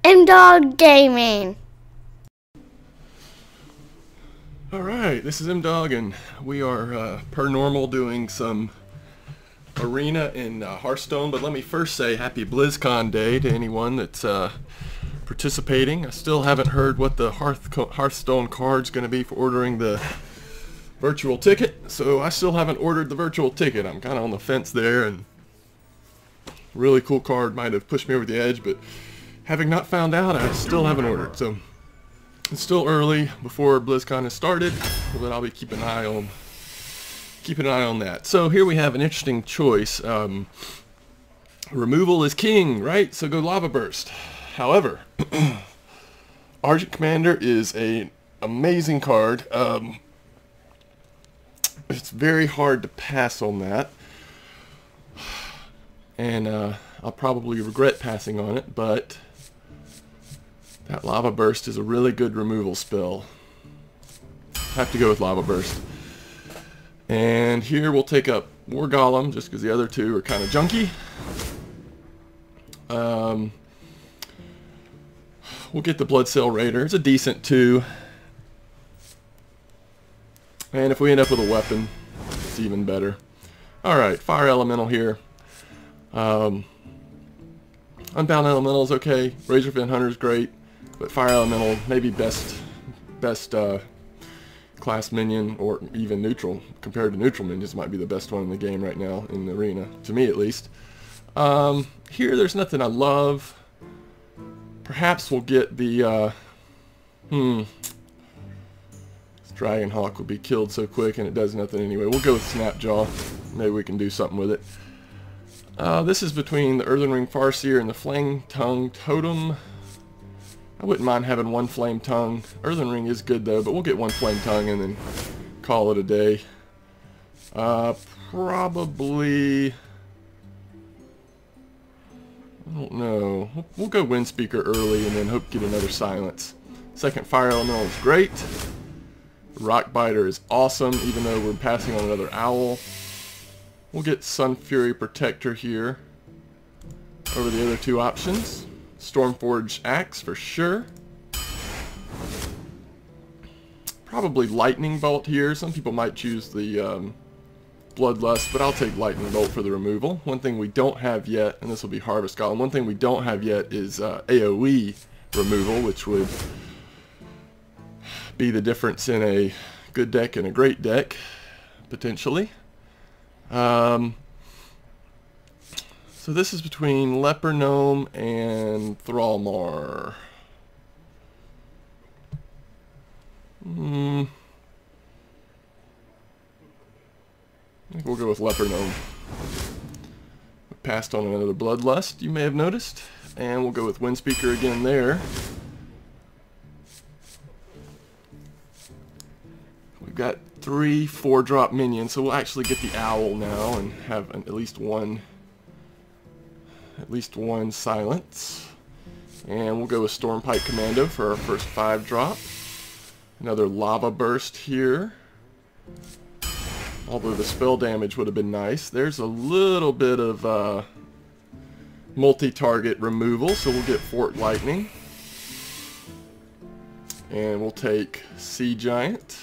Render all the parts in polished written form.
M-Dog Gaming. Alright, this is M-Dog, and we are, per normal, doing some arena in Hearthstone, but let me first say happy Blizzcon Day to anyone that's participating. I still haven't heard what the Hearthstone card's going to be for ordering the virtual ticket, so I still haven't ordered the virtual ticket. I'm kind of on the fence there, and really cool card might have pushed me over the edge, but having not found out, I still haven't ordered. So it's still early before BlizzCon has started, but I'll be keeping an eye on that. So here we have an interesting choice. Removal is king, right? So go Lava Burst. However, Argent Commander is an amazing card. It's very hard to pass on that, and I'll probably regret passing on it, but that Lava Burst is a really good removal spell. Have to go with Lava Burst. And here we'll take up War Golem, just because the other two are kind of junky. We'll get the Bloodsail Raider. It's a decent 2. And if we end up with a weapon, it's even better. Alright, Fire Elemental here. Unbound Elemental is okay. Razorfin Hunter is great. But Fire Elemental, maybe best class minion, or even neutral. Compared to neutral minions, might be the best one in the game right now, in the arena. To me, at least. Here, there's nothing I love. Perhaps we'll get the, Dragonhawk will be killed so quick and it does nothing anyway. We'll go with Snapjaw. Maybe we can do something with it. This is between the Earthen Ring Farseer and the Flame Tongue Totem. I wouldn't mind having one Flame Tongue. Earthen Ring is good though, but we'll get one Flame Tongue and then call it a day. Probably... I don't know. We'll go Windspeaker early and then hope to get another Silence. Second Fire Elemental is great. Rockbiter is awesome, even though we're passing on another Owl. We'll get Sun Fury Protector here over the other two options. Stormforged Axe for sure. Probably Lightning Bolt here. Some people might choose the Bloodlust, but I'll take Lightning Bolt for the removal. One thing we don't have yet, and this will be Harvest Golem, one thing we don't have yet is AoE removal, which would be the difference in a good deck and a great deck, potentially. So this is between Leper Gnome and Thrallmar. I think we'll go with Leper Gnome. We passed on another Bloodlust, you may have noticed. And we'll go with Windspeaker again there. We've got 3 4-drop minions, so we'll actually get the Owl now and have at least one Silence. And we'll go with Stormpike Commando for our first 5-drop. Another Lava Burst here. Although the spell damage would have been nice. There's a little bit of multi-target removal, so we'll get Fort Lightning. And we'll take Sea Giant.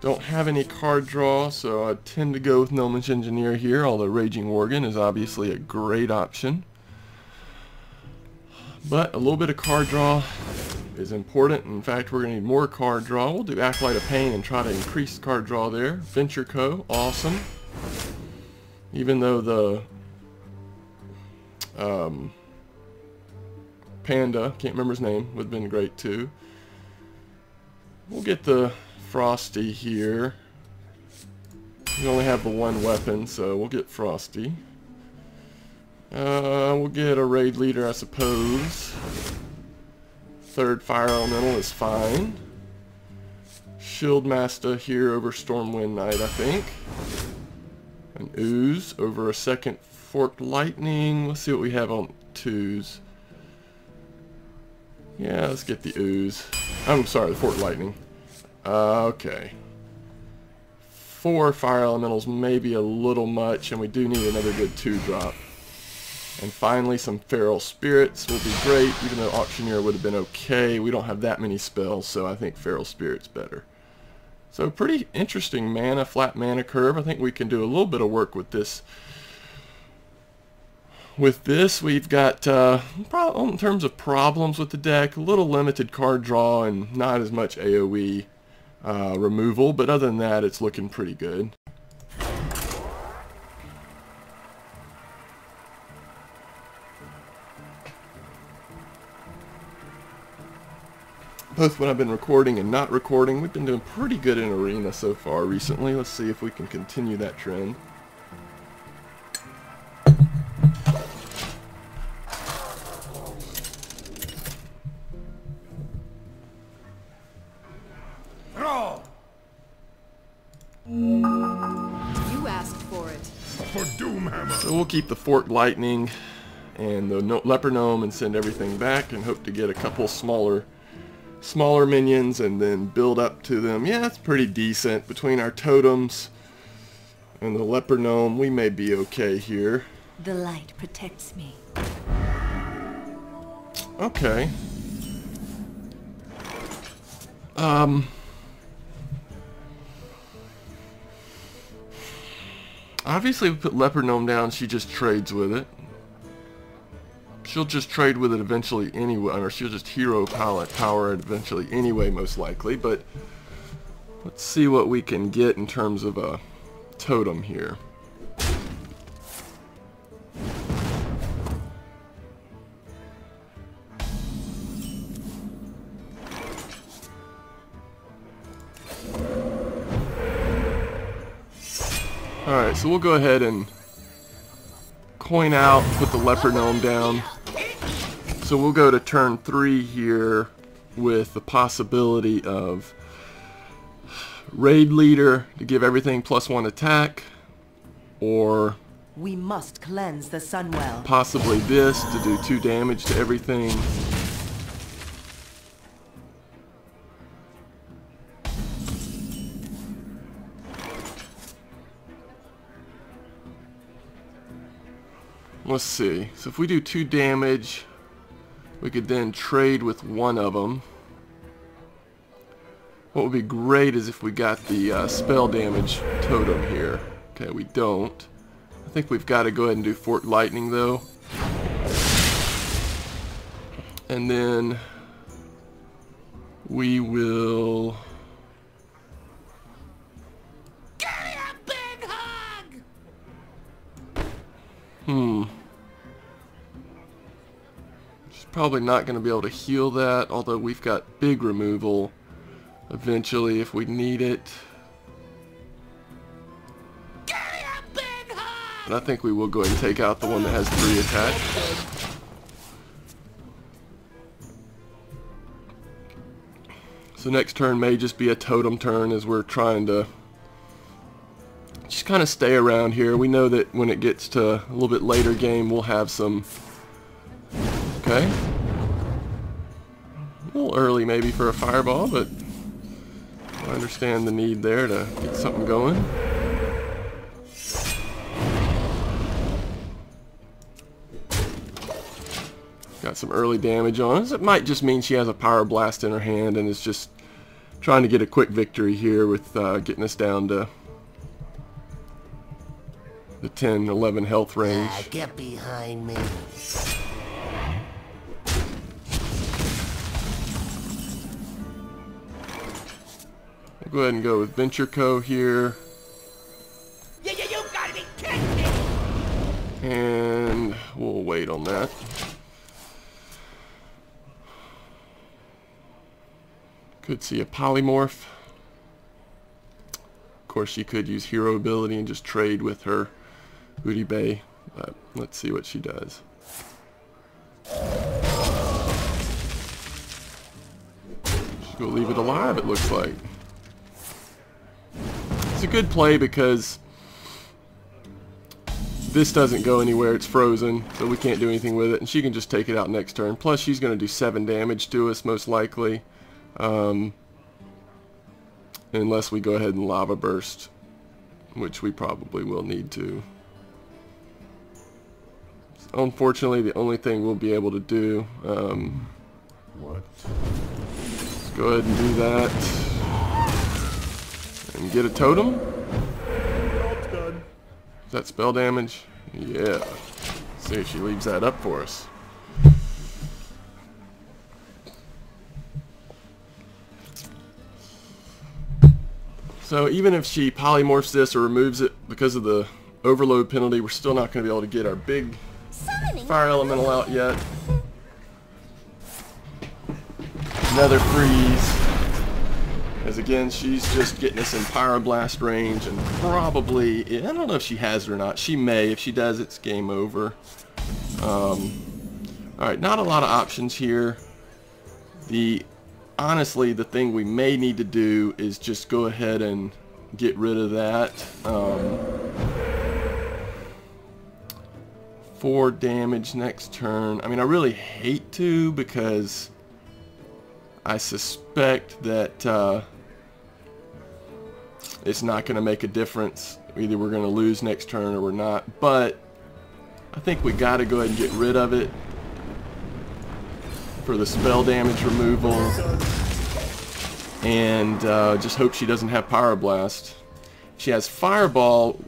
Don't have any card draw, so I tend to go with Gnomish Engineer here, although Raging Worgen is obviously a great option. But a little bit of card draw is important. In fact, we're going to need more card draw. We'll do Acolyte of Pain and try to increase card draw there. Venture Co., awesome. Even though the Panda, can't remember his name, would have been great too. We'll get the Frosty here. We only have the one weapon, so we'll get Frosty. We'll get a Raid Leader, I suppose. Third Fire Elemental is fine. Shieldmaster here over Stormwind Knight, I think. An Ooze over a second Forked Lightning. Let's see what we have on 2s. Yeah, let's get the Ooze. I'm sorry, the Forked Lightning. Okay. 4 Fire Elementals may be a little much, and we do need another good 2-drop. And finally, some Feral Spirits will be great, even though Auctioneer would have been okay. We don't have that many spells, so I think Feral Spirit's better. So pretty interesting mana, flat mana curve. I think we can do a little bit of work with this. With this, we've got, in terms of problems with the deck, a little limited card draw and not as much AoE removal, but other than that, it's looking pretty good. Both when I've been recording and not recording, we've been doing pretty good in Arena so far recently. Let's see if we can continue that trend. You asked for it. For Doomhammer. So we'll keep the Forked Lightning and the Leper Gnome and send everything back and hope to get a couple smaller minions and then build up to them. Yeah, it's pretty decent. Between our totems and the Leper Gnome, we may be okay here. The light protects me. Okay. Obviously, if we put Leper Gnome down, she just trades with it. She'll just trade with it eventually anyway, or she'll just hero power it eventually anyway, most likely. But let's see what we can get in terms of a totem here. Alright, so we'll go ahead and coin out, put the Leper Gnome down. So we'll go to turn 3 here with the possibility of Raid Leader to give everything +1 attack, or We must cleanse the Sunwell. possibly this to do 2 damage to everything. Let's see. So if we do 2 damage, we could then trade with one of them. What would be great is if we got the spell damage totem here. Okay, we don't. I think we've got to go ahead and do Forked Lightning though. And then we will... She's probably not going to be able to heal that, although we've got big removal eventually if we need it. But I think we will go ahead and take out the one that has 3 attacks. So next turn may just be a totem turn as we're trying to just kind of stay around here. We know that when it gets to a little bit later game, we'll have some... Okay. A little early maybe for a fireball, but I understand the need there to get something going. Got some early damage on us. It might just mean she has a Power Blast in her hand and is just trying to get a quick victory here with getting us down to the 10, 11 health range. Get behind me. We'll go ahead and go with Venture Co. here. You gotta be kidding me! And we'll wait on that. Could see a polymorph. Of course, she could use hero ability and just trade with her Booty Bay, but let's see what she does. She's gonna leave it alive, it looks like. It's a good play because this doesn't go anywhere, it's frozen, so we can't do anything with it, and she can just take it out next turn. Plus, she's gonna do 7 damage to us, most likely. Unless we go ahead and Lava Burst, which we probably will need to. Unfortunately, the only thing we'll be able to do. Let's go ahead and do that. And get a totem. Is that spell damage? Yeah. Let's see if she leaves that up for us. So even if she polymorphs this or removes it because of the overload penalty, we're still not going to be able to get our big fire elemental out yet. Another freeze. As again, she's just getting us in Pyroblast range and probably, I don't know if she has it or not. She may. If she does, it's game over. Alright, not a lot of options here. Honestly, the thing we may need to do is just go ahead and get rid of that. 4 damage next turn. I mean, I really hate to because I suspect that it's not going to make a difference. Either we're going to lose next turn or we're not. But I think we got to go ahead and get rid of it for the spell damage removal, and just hope she doesn't have Pyroblast. If she has Fireball,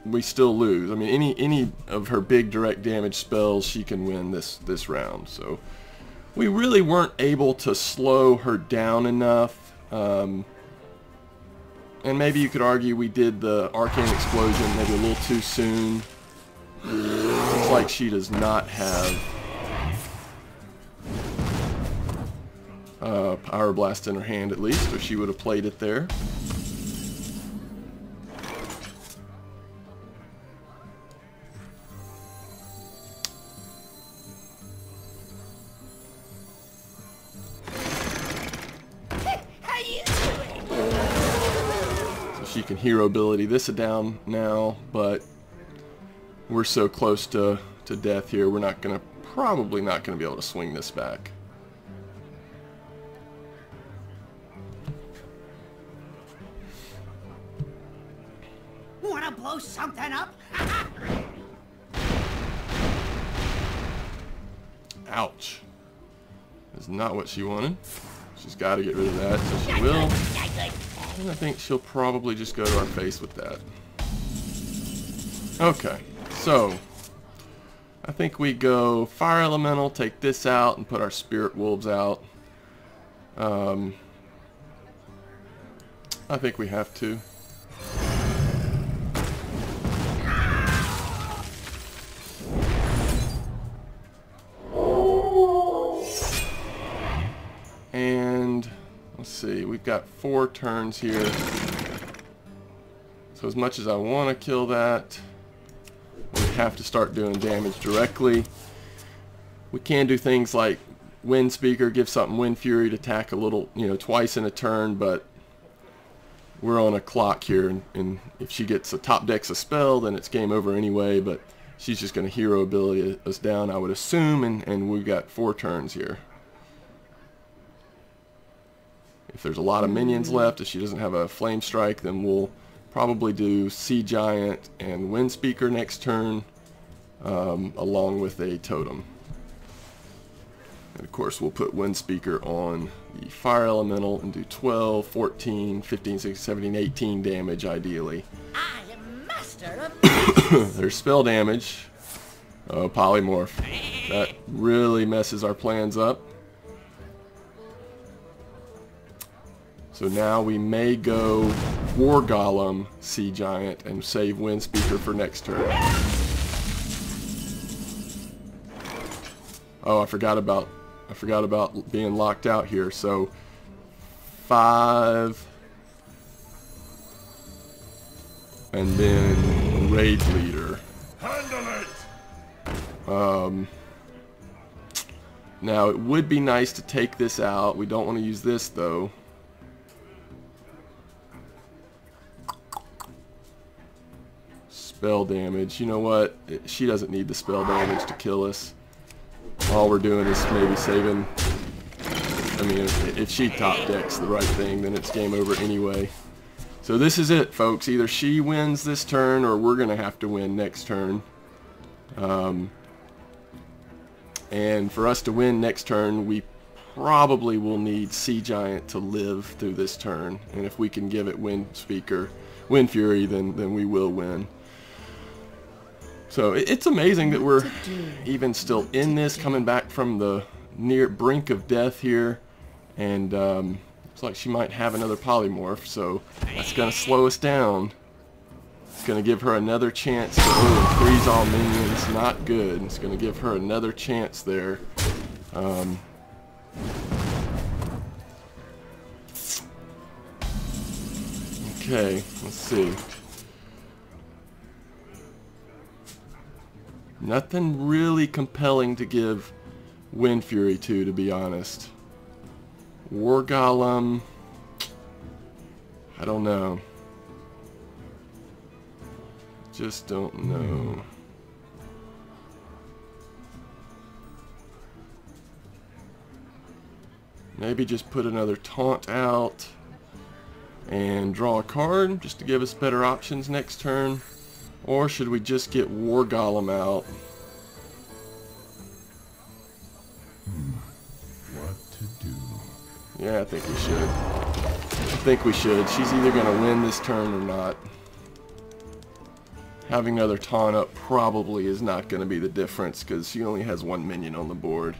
we still lose. I mean, any of her big direct damage spells, she can win this round. So we really weren't able to slow her down enough, and maybe you could argue we did the Arcane Explosion maybe a little too soon. Looks like she does not have Pyroblast in her hand, at least, or she would have played it there. How you doing? So she can hero ability this down now, but we're so close to death here, we're probably not gonna be able to swing this back. Wanna blow something up? Ouch. That's not what she wanted. She's got to get rid of that, so she will. And I think she'll probably just go to our face with that. Okay, so I think we go Fire Elemental, take this out, and put our Spirit Wolves out. I think we have to. And let's see, we've got 4 turns here. So as much as I want to kill that, we have to start doing damage directly. We can do things like Wind Speaker, give something Wind Fury to attack a little, twice in a turn, but we're on a clock here, and if she gets a top decks a spell, then it's game over anyway, but she's just going to hero ability us down, I would assume, and we've got 4 turns here. If there's a lot of minions left, if she doesn't have a Flame Strike, then we'll probably do Sea Giant and Wind Speaker next turn, along with a Totem. And of course we'll put Wind Speaker on the Fire Elemental and do 12, 14, 15, 16, 17, 18 damage ideally. I am master of There's spell damage. Oh, Polymorph. That really messes our plans up. So now we may go War Golem, Sea Giant, and save Wind Speaker for next turn. Oh, I forgot about being locked out here. So 5, and then Rage Leader. handle it. Now it would be nice to take this out. We don't want to use this though. Spell damage. You know what? She doesn't need the spell damage to kill us. All we're doing is maybe saving. I mean, if she top decks the right thing, then it's game over anyway. So this is it, folks. Either she wins this turn, or we're gonna have to win next turn. And for us to win next turn, we probably will need Sea Giant to live through this turn. And if we can give it Wind Fury, then we will win. So it's amazing that we're even still in this, coming back from the near brink of death here. And looks like she might have another polymorph, so that's going to slow us down. It's going to give her another chance to freeze all minions. Not good. It's going to give her another chance there. Okay, let's see. Nothing really compelling to give Wind Fury to be honest. War Golem, I don't know. Just don't know. Maybe just put another taunt out and draw a card just to give us better options next turn. Or should we just get War Golem out? What to do? Yeah, I think we should. I think we should. She's either going to win this turn or not. Having another taunt up probably is not going to be the difference because she only has one minion on the board.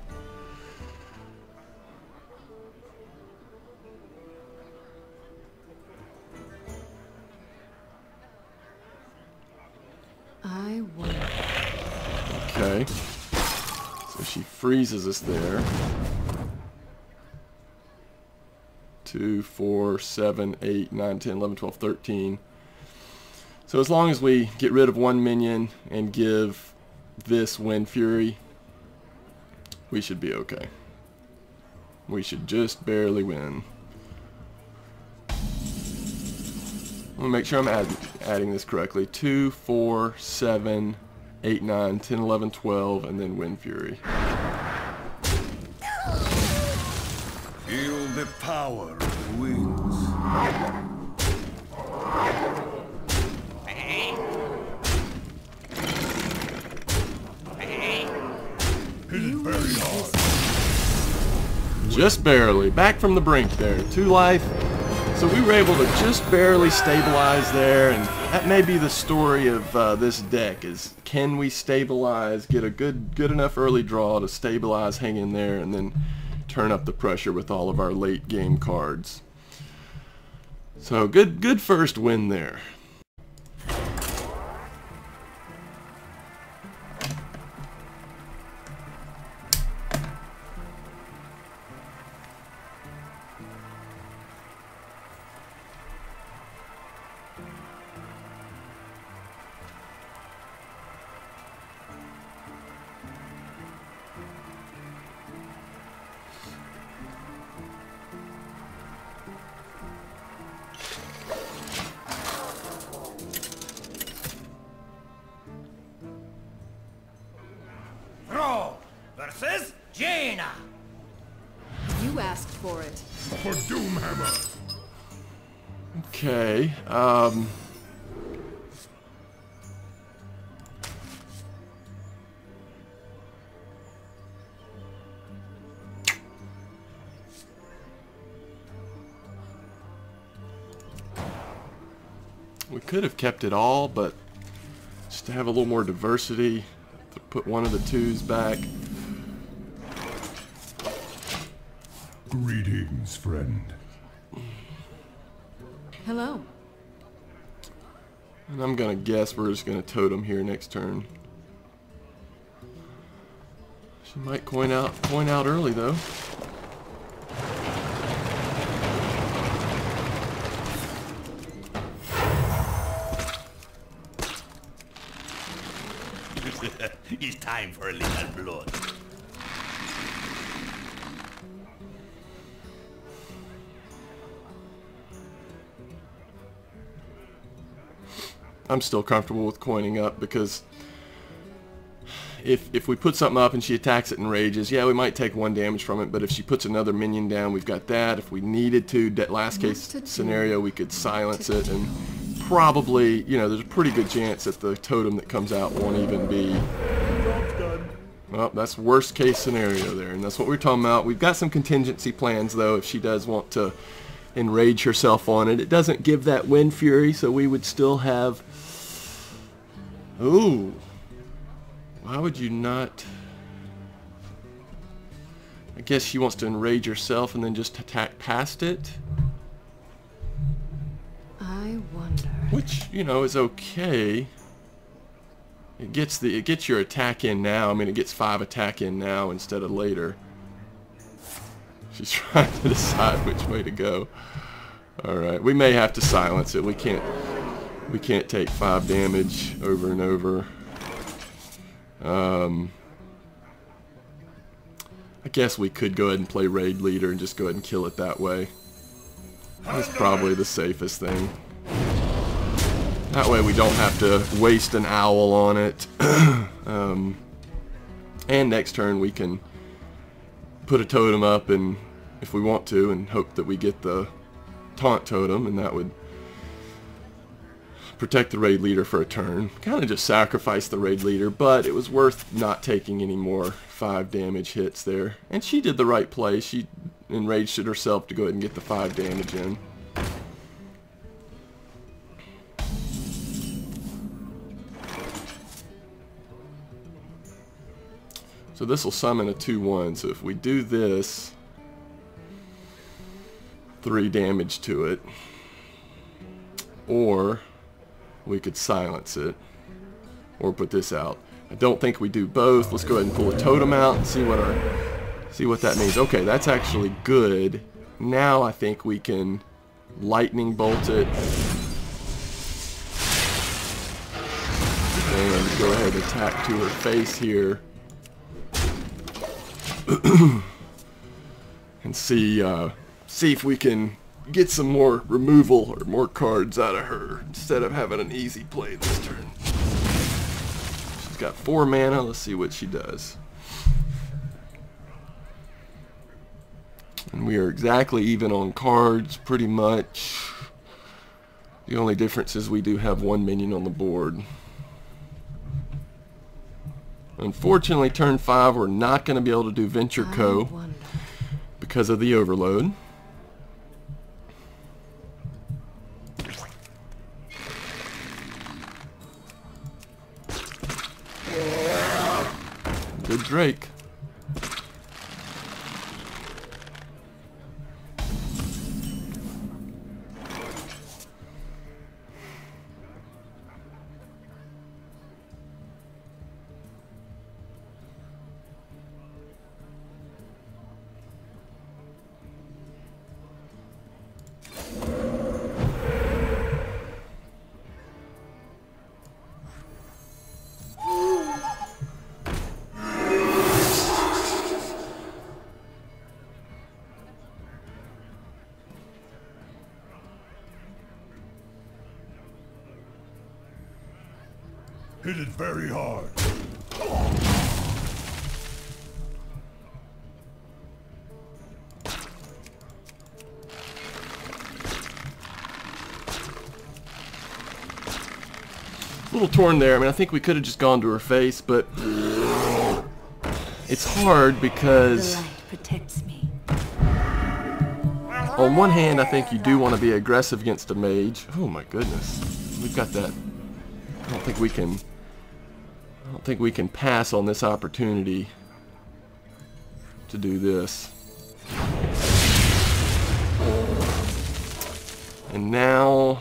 I won. Okay. So she freezes us there. 2, 4, 7, 8, 9, 10, 11, 12, 13. So as long as we get rid of one minion and give this Wind Fury, we should be okay. We should just barely win. I'm going to make sure I'm adding this correctly. 2, 4, 7, 8, 9, 10, 11, 12, and then Wind Fury. Feel the power of the winds. Hit it very hard. Just barely. Back from the brink there. 2 life. So we were able to just barely stabilize there, and that may be the story of this deck, is can we stabilize, get a good enough early draw to stabilize, hang in there, and then turn up the pressure with all of our late game cards. So good first win there. Versus Jaina. You asked for it. For Doomhammer. Okay, we could have kept it all, but just to have a little more diversity, to put one of the 2s back. Greetings, friend. Hello. And I'm gonna guess we're just gonna totem here next turn. She might coin out early though. It's time for a little blood. I'm still comfortable with coining up because if we put something up and she attacks it and rages, yeah, we might take 1 damage from it, but if she puts another minion down, we've got that. If we needed to, that last case scenario, we could silence it, and probably, you know, there's a pretty good chance that the totem that comes out won't even be... Well, that's worst case scenario there, and that's what we're talking about. We've got some contingency plans, though, if she does want to enrage herself on it. It doesn't give that Wind Fury, so we would still have... Ooh. Why would you not... I guess she wants to enrage herself and then just attack past it. I wonder. Which, you know, is okay. It gets your attack in now. I mean, it gets 5 attack in now instead of later. She's trying to decide which way to go. Alright, we may have to silence it. We can't take 5 damage over and over. I guess we could go ahead and play Raid Leader and just go ahead and kill it that way. That's probably the safest thing. That way we don't have to waste an owl on it. And next turn we can put a totem up, and if we want to, and hope that we get the taunt totem, and that would protect the Raid Leader for a turn. Kind of just sacrifice the Raid Leader, but it was worth not taking any more 5 damage hits there. And she did the right play. She enraged it herself to go ahead and get the 5 damage in. So this will summon a 2/1, so if we do this, 3 damage to it, or we could silence it, or put this out. I don't think we do both. Let's go ahead and pull a totem out and see what that means. Okay, that's actually good. Now I think we can lightning bolt it and go ahead and attack to her face here. And see if we can get some more removal or more cards out of her instead of having an easy play this turn. She's got 4 mana. Let's see what she does. And we are exactly even on cards, pretty much. The only difference is we do have 1 minion on the board. Unfortunately, turn 5, we're not going to be able to do Venture Co. because of the overload. Good Drake. Hit it very hard. A little torn there. I mean, I think we could have just gone to her face, but it's hard because The light protects me. on one hand, I think you do want to be aggressive against a mage. Oh my goodness, we've got that. I don't think we can pass on this opportunity to do this. And now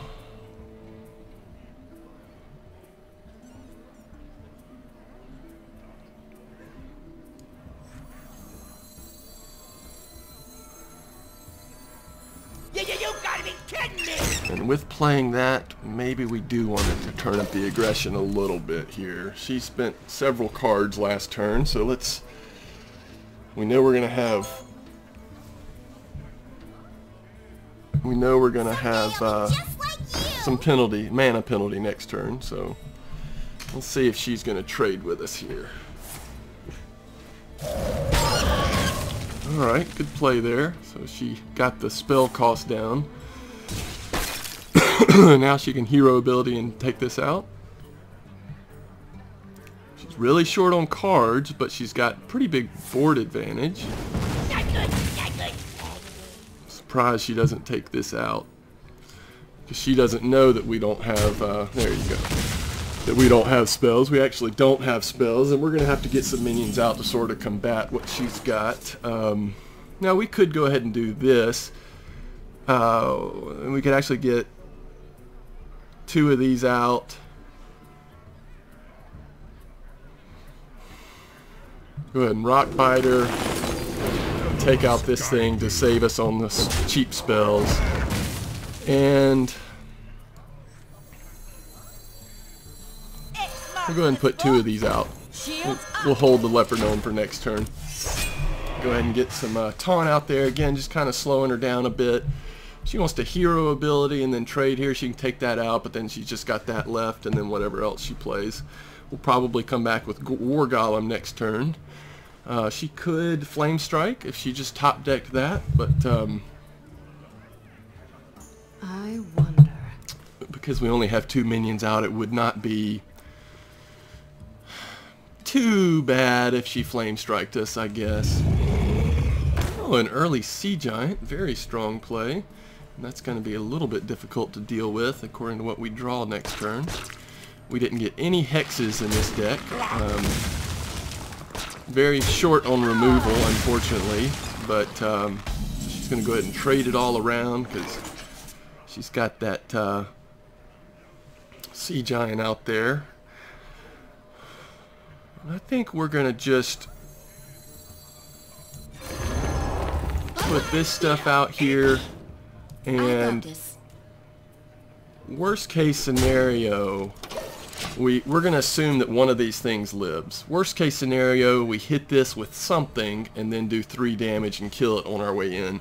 You gotta be kidding me! and with playing that, maybe we do want it to turn up the aggression a little bit here. She spent several cards last turn, so we know we're gonna have some mana penalty next turn, so we'll see if she's gonna trade with us here. Alright, good play there. So she got the spell cost down. Now she can hero ability and take this out. She She's really short on cards, but she's got pretty big board advantage. Surprised she doesn't take this out. Because she doesn't know that we don't have, there you go, that we don't have spells. We actually don't have spells, and we're going to have to get some minions out to sort of combat what she's got. Now, we could go ahead and do this. And we could actually get 2 of these out. Go ahead and Rock Biter. Take out this thing to save us on the cheap spells. And we'll go ahead and put 2 of these out. We'll hold the Leopard Gnome for next turn. Go ahead and get some taunt out there. Again, just kind of slowing her down a bit. She wants to hero ability and then trade here. She can take that out, but then she's just got that left, and then whatever else she plays. We'll probably come back with War Golem next turn. She could Flame Strike if she just top decked that, but I wonder. because we only have 2 minions out, it would not be too bad if she Flame Striked us, I guess. Oh, an early Sea Giant, very strong play. And that's going to be a little bit difficult to deal with according to what we draw next turn. We didn't get any hexes in this deck. Very short on removal, unfortunately, but she's going to go ahead and trade it all around because she's got that Sea Giant out there. I think we're going to just put this stuff out here, and worst case scenario, we're going to assume that one of these things lives. Worst case scenario, we hit this with something and then do 3 damage and kill it on our way in.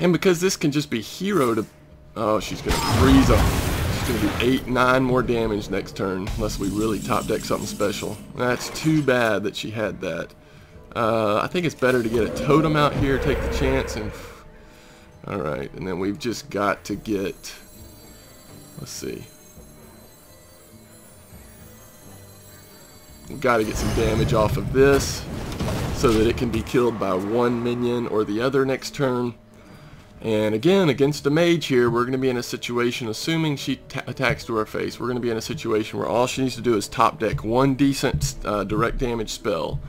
And because this can just be hero to... Oh, she's going to freeze up. She's going to do 8, 9 more damage next turn, unless we really top deck something special. That's too bad that she had that. I think it's better to get a totem out here, take the chance, and... Alright, and then we've just got to get... Let's see. We've got to get some damage off of this, so that it can be killed by 1 minion or the other next turn. And again, against a mage here, we're going to be in a situation, assuming she attacks to our face, we're going to be in a situation where all she needs to do is top deck 1 decent direct damage spell,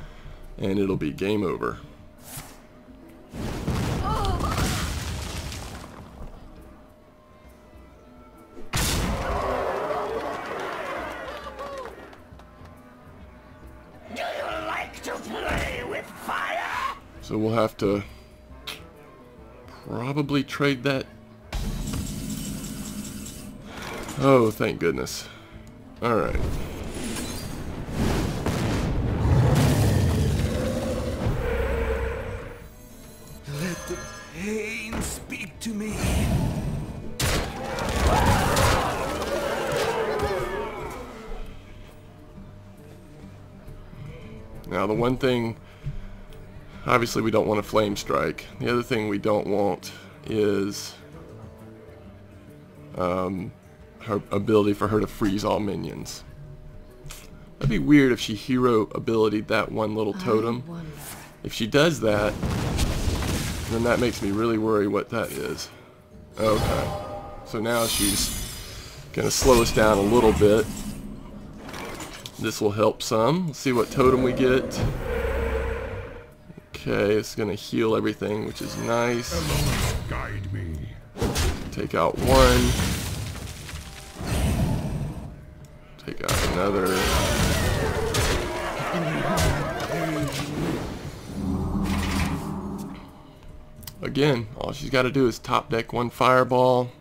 and it'll be game over. Do you like to play with fire? So we'll have to probably trade that. Oh, thank goodness. Alright. Let the pain speak to me. Now the one thing, obviously we don't want a flame strike. The other thing we don't want is her ability for her to freeze all minions. That'd be weird if she hero abilitied that one little totem. If she does that, then that makes me really worry what that is. Okay. So now she's gonna slow us down a little bit. This will help some. Let's see what totem we get. Okay, it's gonna heal everything, which is nice. Guide me. Take out 1. Take out another. again, all she's got to do is top deck one fireball,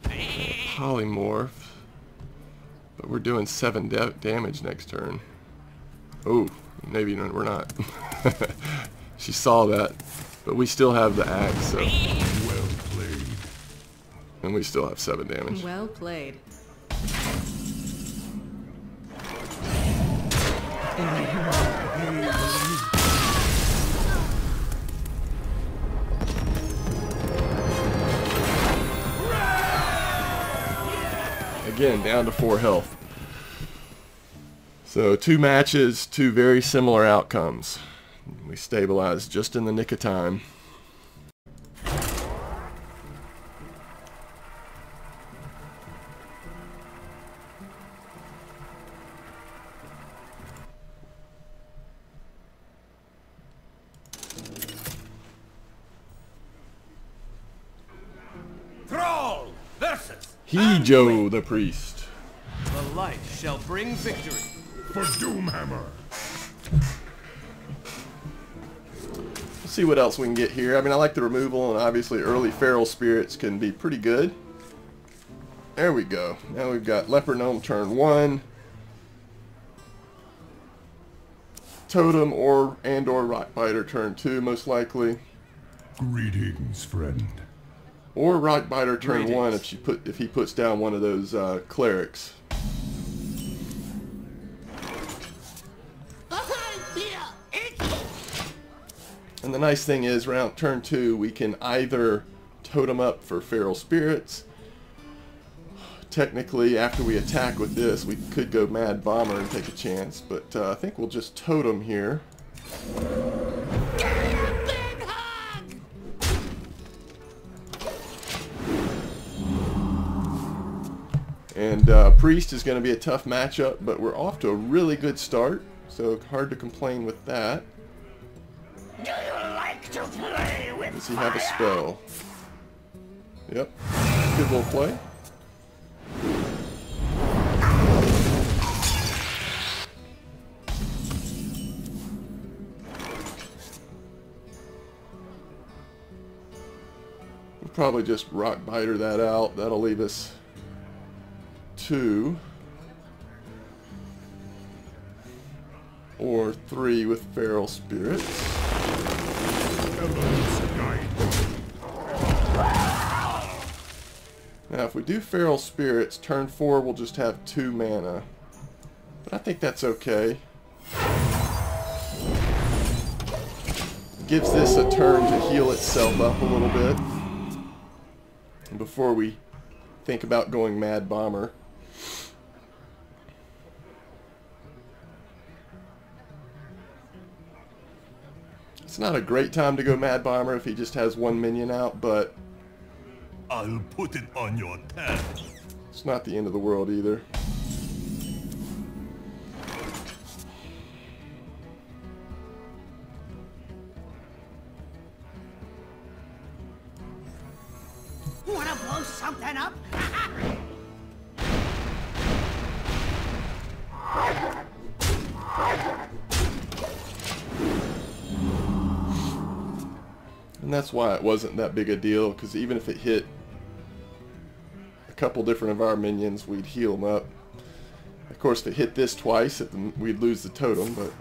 polymorph, but we're doing 7 damage next turn. Oh, maybe we're not. She saw that, but we still have the axe, so. Well played. And we still have 7 damage. Well played. Again, down to 4 health. So 2 matches, 2 very similar outcomes. We stabilized just in the nick of time. Thrall versus Joe the priest. The light shall bring victory. For Doomhammer. Let's see what else we can get here. I mean, I like the removal, and obviously early feral spirits can be pretty good. There we go. Now we've got Leper Gnome turn 1. Totem or Rockbiter turn 2, most likely. Greetings, friend. Or Rockbiter turn Greetings. 1 if he puts down one of those clerics. And the nice thing is, round turn 2, we can either totem up for feral spirits. Technically, after we attack with this, we could go Mad Bomber and take a chance, but I think we'll just totem here. And Priest is going to be a tough matchup, but we're off to a really good start, so hard to complain with that. Do you like to play with Does he have a fire? spell? Yep. Good little play. We'll probably just Rockbiter that out. That'll leave us 2 or 3 with feral spirits. Elements guide. Now if we do feral spirits, turn 4 we'll just have 2 mana. But I think that's okay. Gives this a turn to heal itself up a little bit before we think about going Mad Bomber. It's not a great time to go Mad Bomber if he just has 1 minion out, but I'll put it on your tab. it's not the end of the world either. Wanna blow something up? And that's why it wasn't that big a deal, because even if it hit a couple different of our minions, we'd heal them up. Of course, if it hit this twice, we'd lose the totem, but...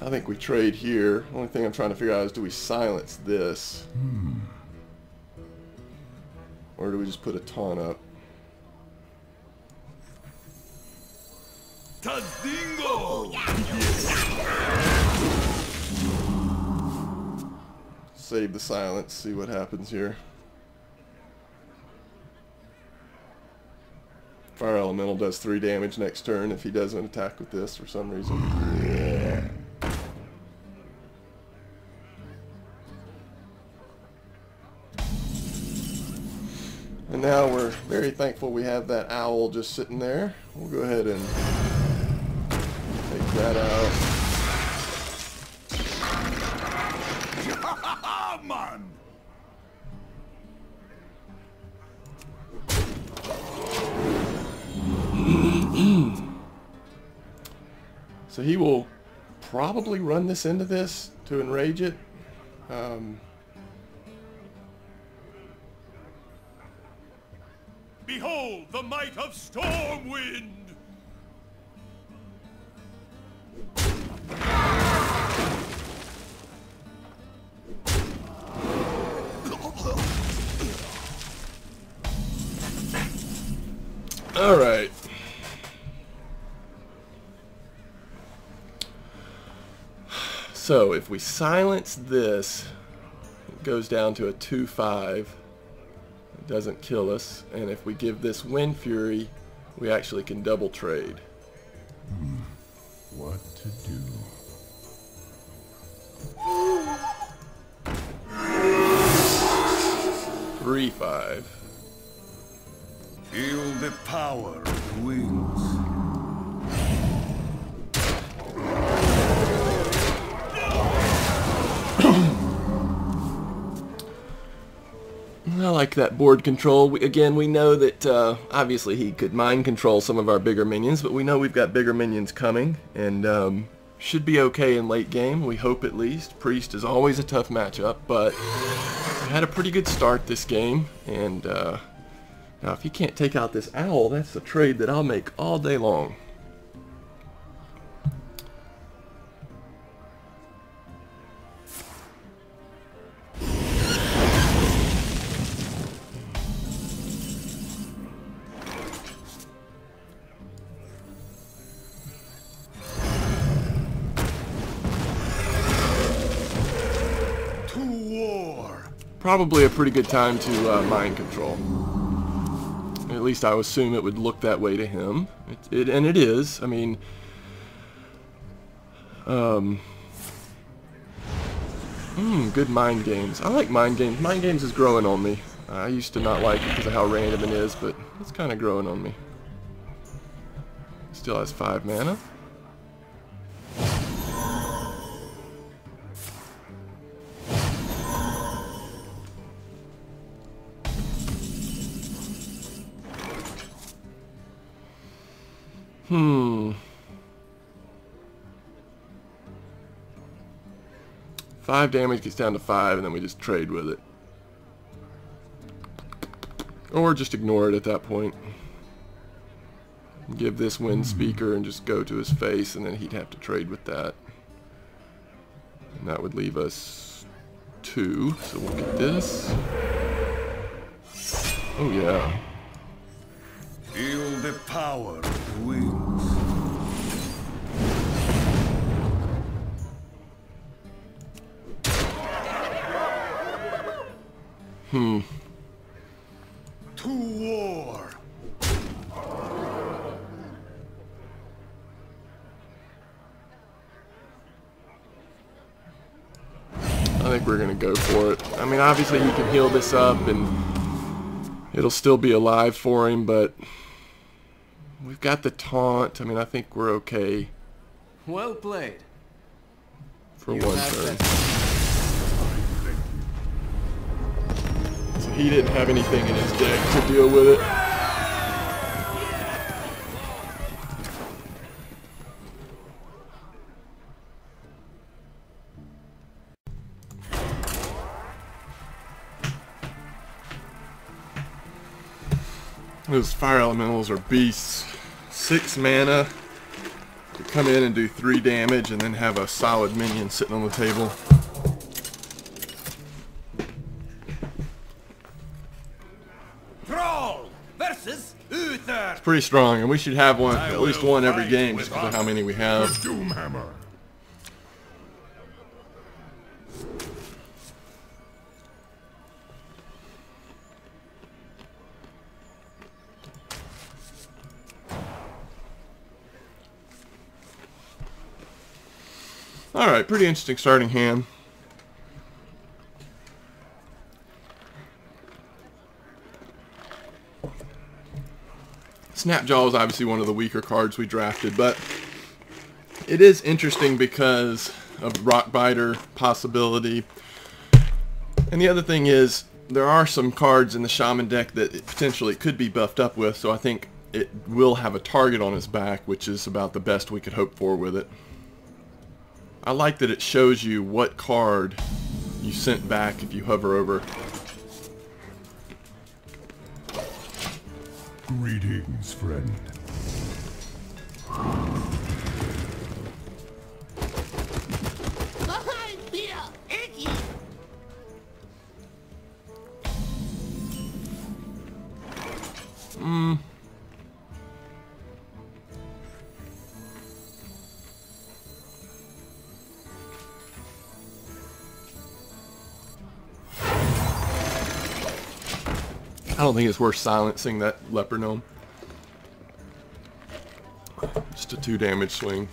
I think we trade here. Only thing I'm trying to figure out is, do we silence this? Or do we just put a taunt up? Tazingo! Save the silence, see what happens here. Fire Elemental does 3 damage next turn if he doesn't attack with this for some reason. And now we're very thankful we have that owl just sitting there. We'll go ahead and take that out. Man! So he will probably run this into this to enrage it. Behold the might of Stormwind! All right. So if we silence this, it goes down to a 2-5. It doesn't kill us. And if we give this Wind Fury, we actually can double trade. What to do? Three, 5. Feel the power of the wings. I like that board control. Again, we know that obviously he could mind control some of our bigger minions, but we know we've got bigger minions coming, and should be okay in late game. We hope at least. Priest is always a tough matchup, but we had a pretty good start this game, and now if he can't take out this owl, that's a trade that I'll make all day long. Probably a pretty good time to mind control. At least I would assume it would look that way to him. And it is. I mean, good mind games. I like mind games. Mind games is growing on me. I used to not like it because of how random it is, but it's kind of growing on me. Still has 5 mana. Five damage gets down to 5, and then we just trade with it. Or just ignore it at that point. Give this Wind Speaker and just go to his face, and then he'd have to trade with that. And that would leave us 2. So we'll get this. Oh yeah. Feel the power of the wings. To war. I think we're gonna go for it. I mean, obviously he can heal this up and it'll still be alive for him, but we've got the taunt. I mean, I think we're okay Well played. for You one have turn. that. So he didn't have anything in his deck to deal with it. Those fire elementals are beasts. 6 mana to come in and do 3 damage and then have a solid minion sitting on the table. Thrall versus Uther. It's pretty strong, and we should have one, at least one every game, just because of how many we have. Doomhammer. Alright, pretty interesting starting hand. Snapjaw is obviously one of the weaker cards we drafted, but it is interesting because of Rockbiter possibility. And the other thing is, there are some cards in the Shaman deck that it potentially could be buffed up with, so I think it will have a target on its back, which is about the best we could hope for with it. I like that it shows you what card you sent back if you hover over. Greetings, friend. I feel icky. I don't think it's worth silencing that Leper Gnome. Just a 2 damage swing.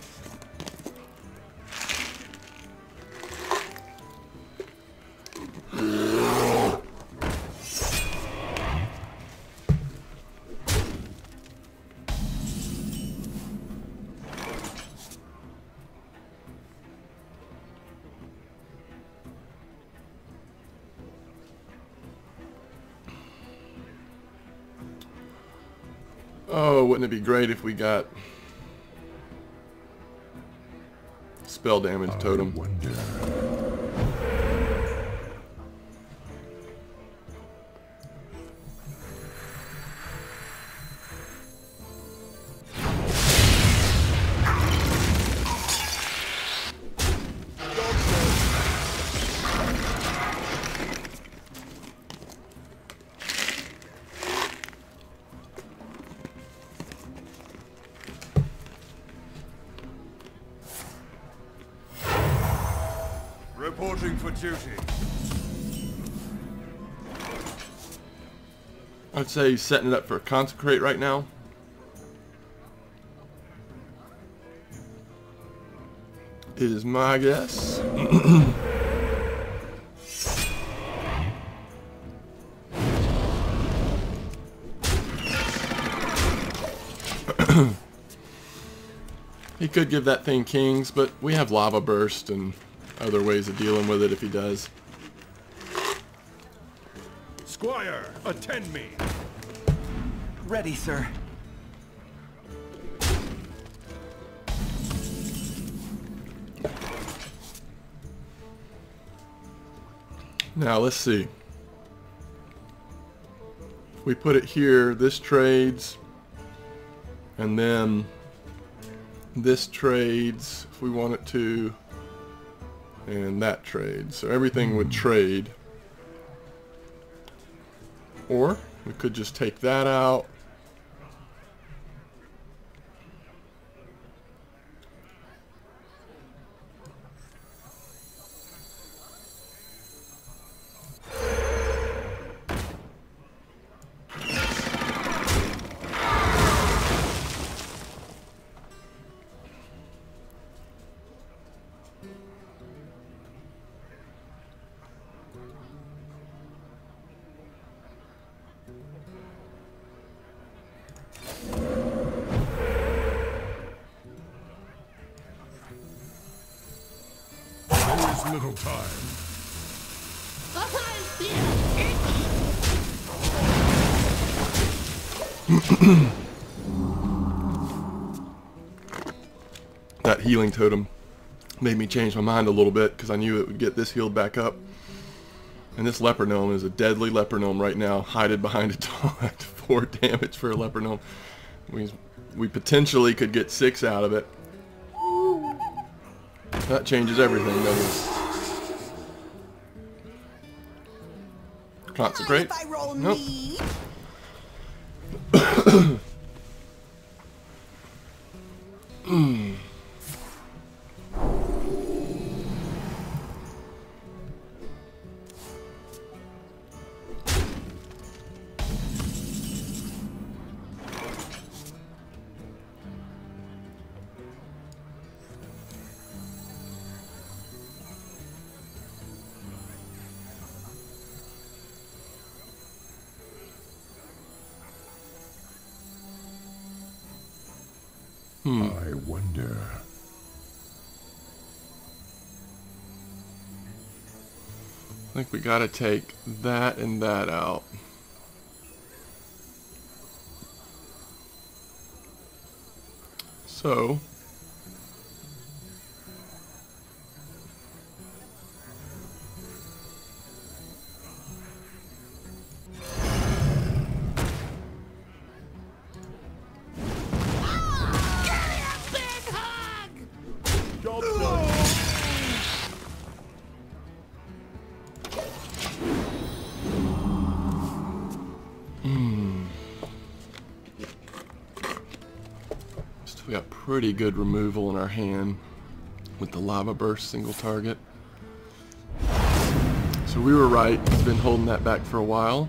Oh, wouldn't it be great if we got spell damage totem? Wonder. Reporting for duty. I'd say he's setting it up for a Consecrate right now. Is my guess. He could give that thing Kings, but we have Lava Burst and other ways of dealing with it if he does. Squire, attend me. Ready, sir. Now let's see. If we put it here, this trades, and then this trades if we want it to, and that trades. So everything would trade. Or we could just take that out. There is little time. I feel icky. That healing totem made me change my mind a little bit because I knew it would get this healed back up. And this Leper Gnome is a deadly Leper Gnome right now, hiding behind a taunt. 4 damage for a Leper Gnome. We potentially could get 6 out of it. That changes everything, doesn't it? Consecrate? If I roll Nope. me. I wonder. I think we gotta take that and that out. So we got pretty good removal in our hand with the lava burst single target. So we were right. We've been holding that back for a while.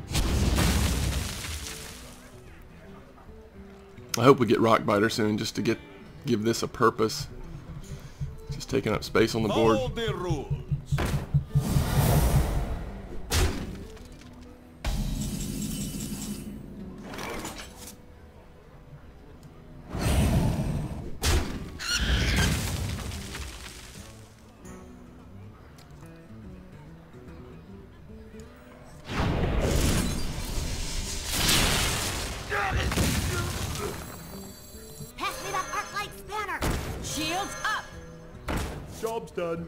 I hope we get Rockbiter soon just to give this a purpose. Just taking up space on the board. Follow the rules. Pass me that arc light spanner. Shields up. Job's done.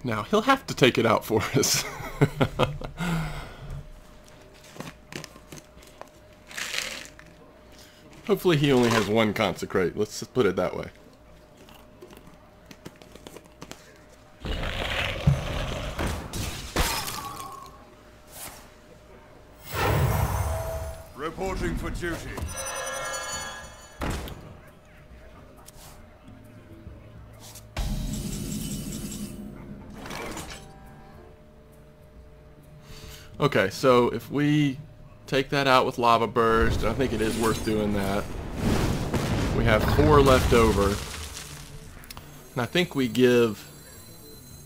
Now he'll have to take it out for us. Hopefully he only has one consecrate. Let's just put it that way. Reporting for duty. Okay, so if we take that out with Lava Burst, I think it is worth doing that. We have 4 left over. And I think we give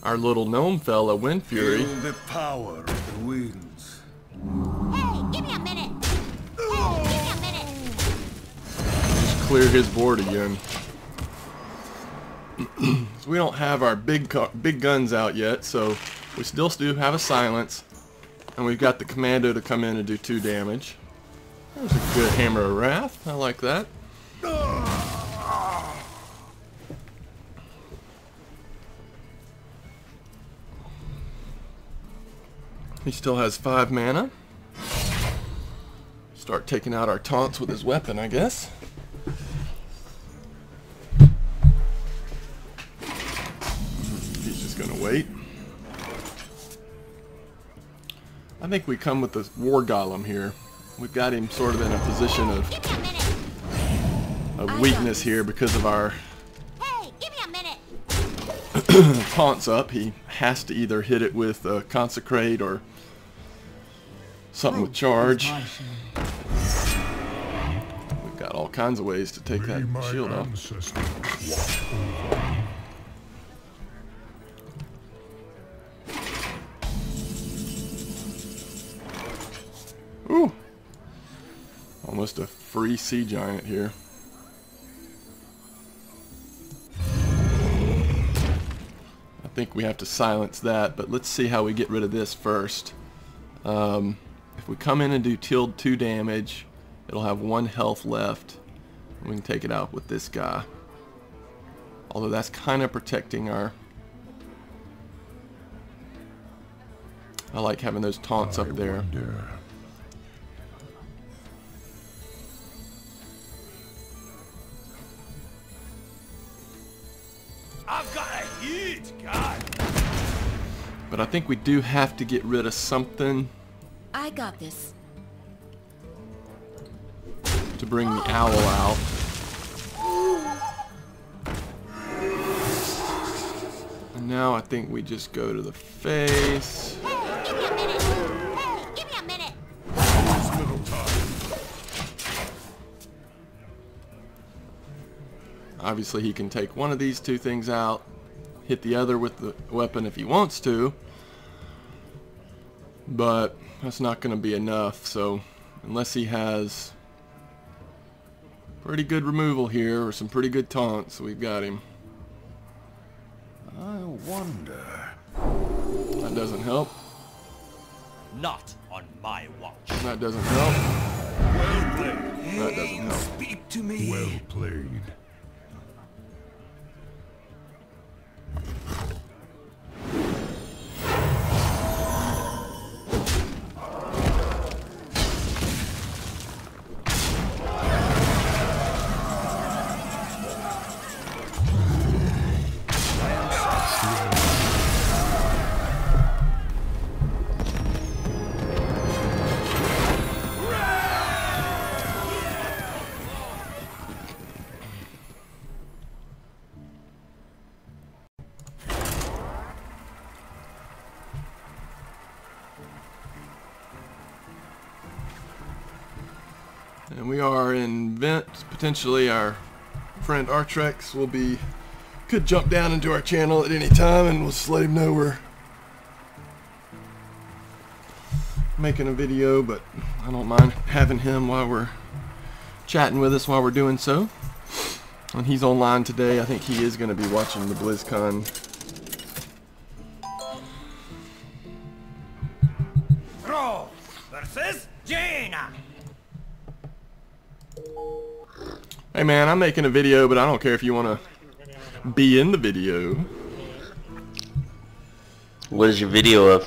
our little gnome fella Wind Fury. Feel the power of the winds. Hey, give me a minute. Hey, give me a minute. Just clear his board again. So we don't have our big guns out yet, so we still do have a silence. And we've got the commando to come in and do 2 damage. There's a good Hammer of Wrath. I like that. He still has 5 mana. Start taking out our taunts with his weapon, I guess. He's just gonna wait. I think we come with the War Golem here. We've got him sort of in a position of weakness here because of our Hey, give me a minute. taunts up. He has to either hit it with a Consecrate or something with Charge. We've got all kinds of ways to take that shield off. Ooh! Almost a free sea giant here. I think we have to silence that, but let's see how we get rid of this first. If we come in and do tilde 2 damage, it'll have 1 health left. We can take it out with this guy. Although that's kind of protecting our... I like having those taunts up there. I've got a huge gun. But I think we do have to get rid of something I got this. to bring the owl out. And now I think we just go to the face. Hey, give me a minute. Hey, give me a minute. It's little time. Obviously he can take one of these 2 things out, hit the other with the weapon if he wants to, but that's not going to be enough. So unless he has Pretty good removal here, or some pretty good taunts. We've got him. I wonder. That doesn't help. Not on my watch. That doesn't help. Well played. That doesn't help. Speak to me. Well played. And we are in vent. Potentially our friend Artrex could jump down into our channel at any time, and we'll just let him know we're making a video, but I don't mind having him while we're chatting with us while we're doing so. And he's online today. I think he is going to be watching the Blizzcon. Throw versus Jaina. Hey man, I'm making a video, but I don't care if you want to be in the video. What is your video of?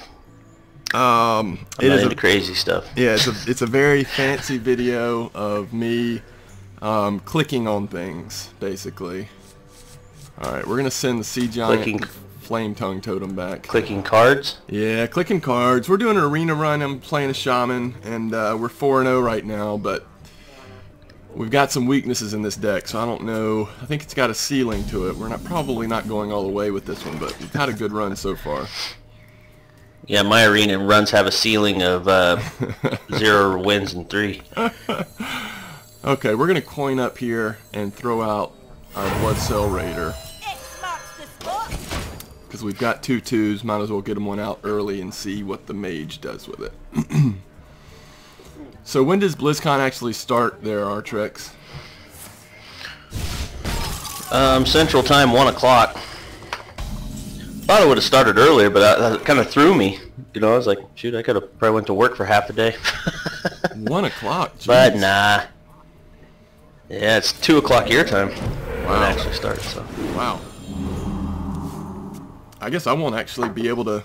I'm I'm not into crazy stuff. Yeah, it's a very fancy video of me clicking on things, basically. Alright, we're going to send the Sea Giant Flame Tongue Totem back. Clicking cards? Yeah, clicking cards. We're doing an arena run. I'm playing a Shaman, and we're 4-0 right now, but we've got some weaknesses in this deck, so I don't know. I think it's got a ceiling to it. We're probably not going all the way with this one, but we've had a good run so far. Yeah, my arena runs have a ceiling of 0 wins and 3. Okay, we're going to coin up here and throw out our Blood Cell Raider. X marks the spot. Because we've got 2 2s, might as well get them one out early and see what the mage does with it. So when does BlizzCon actually start there, Artrex? Central Time, 1 o'clock. Thought it would have started earlier, but that kind of threw me. You know, I was like, shoot, I could have probably went to work for half a day. 1 o'clock? But nah. Yeah, it's 2 o'clock your time. Wow. When it actually starts, so. Wow. I guess I won't actually be able to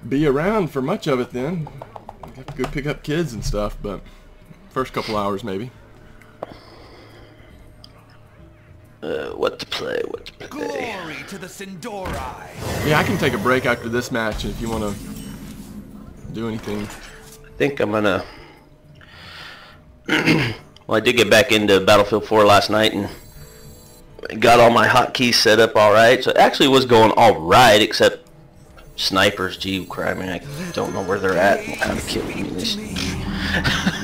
be around for much of it then. I have to go pick up kids and stuff, but first couple hours maybe. What to play, what to play. Glory to the Sindorai. Yeah, I can take a break after this match if you want to do anything. I think I'm gonna... Well, I did get back into Battlefield 4 last night and got all my hotkeys set up alright. So it actually was going alright, except snipers, gee, crap, I mean, I don't know where they're at and what kind of kill ammunition.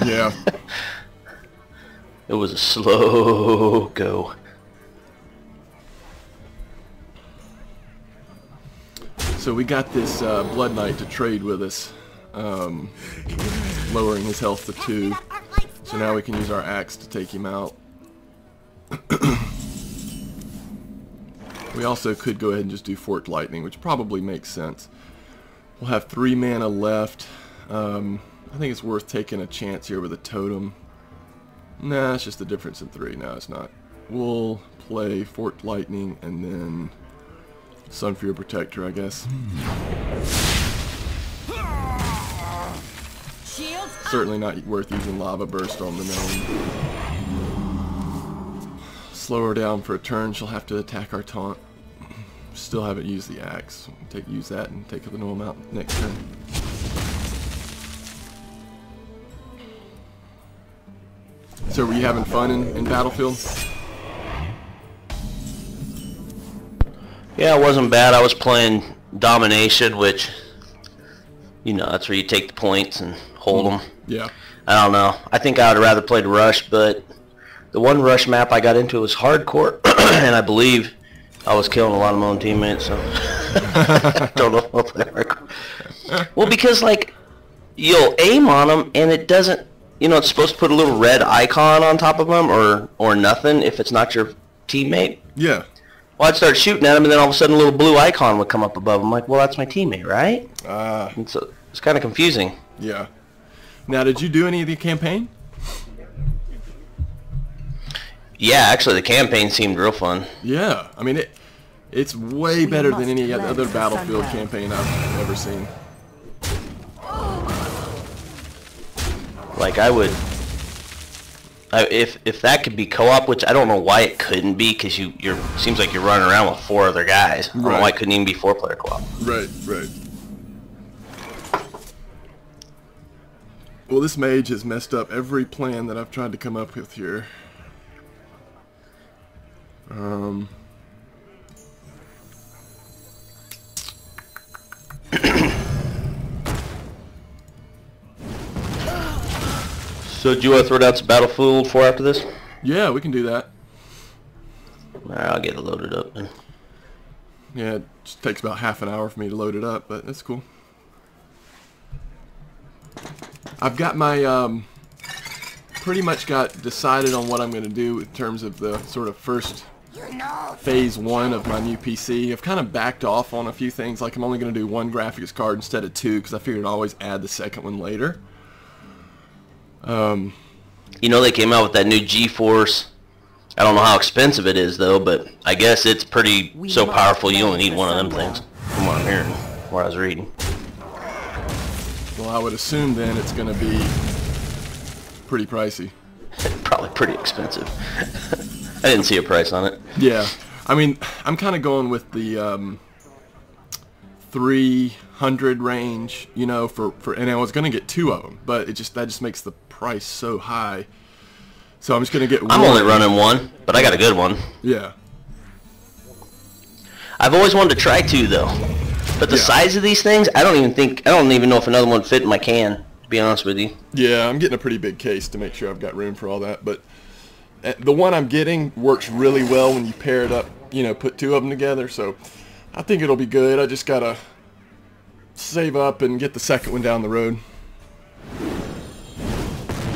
Yeah. It was a slow go. So we got this Blood Knight to trade with us, lowering his health to 2. So now we can use our axe to take him out. We also could go ahead and just do Forked Lightning, which probably makes sense. We'll have 3 mana left. I think it's worth taking a chance here with a totem. Nah, it's just the difference in 3. No, it's not. We'll play Forked Lightning and then Sunfury Protector, I guess. Certainly not worth using Lava Burst on the gnome. Slow her down for a turn. She'll have to attack our taunt. Still haven't used the axe. Use that and take the gnome out next turn. So were you having fun in Battlefield? Yeah, it wasn't bad. I was playing Domination, which, you know, that's where you take the points and hold them. Yeah. I don't know. I think I would have rather played Rush, but the one Rush map I got into was hardcore, and I believe I was killing a lot of my own teammates, so I don't know if I'll play hardcore. Well, because, like, you'll aim on them, and it doesn't you know, it's supposed to put a little red icon on top of them, or nothing if it's not your teammate. Yeah. Well, I'd start shooting at him, and then all of a sudden a little blue icon would come up above. I'm like, well, that's my teammate, right? And so it's kind of confusing. Yeah. Now, did you do any of the campaign? Yeah, actually, the campaign seemed real fun. Yeah. I mean, it's way better than any other Battlefield campaign I've ever seen. Like, if that could be co-op, which I don't know why it couldn't be, because you're seems like you're running around with 4 other guys. I don't know why it couldn't even be 4-player co-op. Right, right. Well, this mage has messed up every plan that I've tried to come up with here. So do you want to throw down some Battlefield 4 after this? Yeah, we can do that. Alright, I'll get it loaded up then. Yeah, it just takes about half an hour for me to load it up, but that's cool. I've got my, pretty much got decided on what I'm going to do in terms of the sort of first phase 1 of my new PC. I've kind of backed off on a few things, like I'm only going to do 1 graphics card instead of 2, because I figured I'd always add the second one later. You know, they came out with that new GeForce. I don't know how expensive it is though, but I guess it's pretty so powerful you only need one of them things. From what I'm hearing, what I was reading. Well, I would assume then it's going to be pretty pricey. Probably pretty expensive. I didn't see a price on it. Yeah, I mean, I'm kind of going with the 300 range, you know, and I was going to get 2 of them, but that just makes the price so high. So I'm just going to get one. I'm only running 1, but I got a good one. Yeah. I've always wanted to try 2 though. But the size of these things, I don't even know if another one fit in my can, to be honest with you. Yeah, I'm getting a pretty big case to make sure I've got room for all that, but the one I'm getting works really well when you pair it up, you know, put 2 of them together, so I think it'll be good. I just gotta save up and get the second one down the road.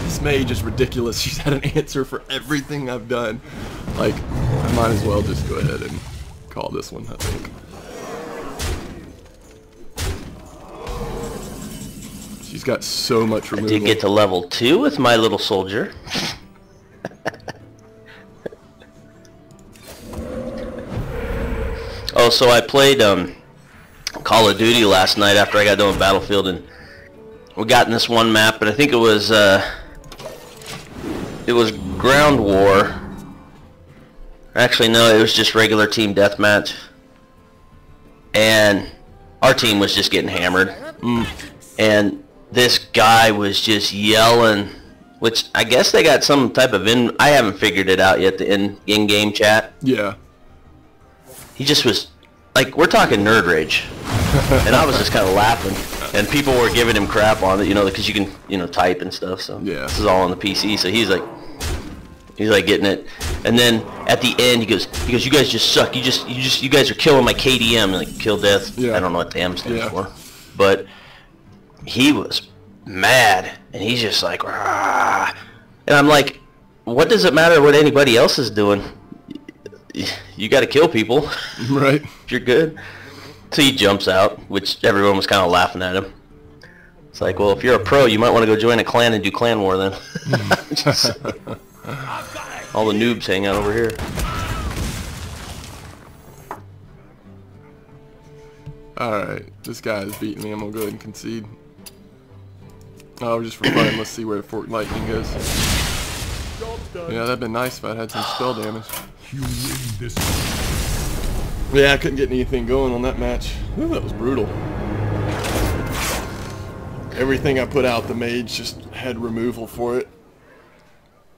This mage is ridiculous. She's had an answer for everything I've done. Like, I might as well just go ahead and call this one, I think. She's got so much removal. I did get to level 2 with my little soldier. Oh, so I played Call of Duty last night after I got done with Battlefield, and we got in this one map, but I think it was Ground War. Actually, no, it was just regular team deathmatch, and our team was just getting hammered, and this guy was just yelling, which I guess they got some type of I haven't figured it out yet, the in-game chat. Yeah. He just was, like, we're talking nerd rage. And I was just kind of laughing. And people were giving him crap on it, you know, because you can, you know, type and stuff. So yeah. This is all on the PC. So he's like getting it. And then at the end, he goes, you guys just suck. You guys are killing my KDM, and like kill death. Yeah. I don't know what the M stands for. But he was mad, and he's just like, rah. And I'm like, what does it matter what anybody else is doing? You got to kill people, right? If you're good. So he jumps out, which everyone was kind of laughing at him. It's like, well, if you're a pro, you might want to go join a clan and do clan war then. All the noobs hang out over here. Alright, this guy is beating me. I'm going to go ahead and concede. Oh, just for fun, let's see where the Fork Lightning goes. Yeah, that'd been nice if I'd had some spell damage. Yeah, I couldn't get anything going on that match. Ooh, that was brutal. Everything I put out, the mage just had removal for it.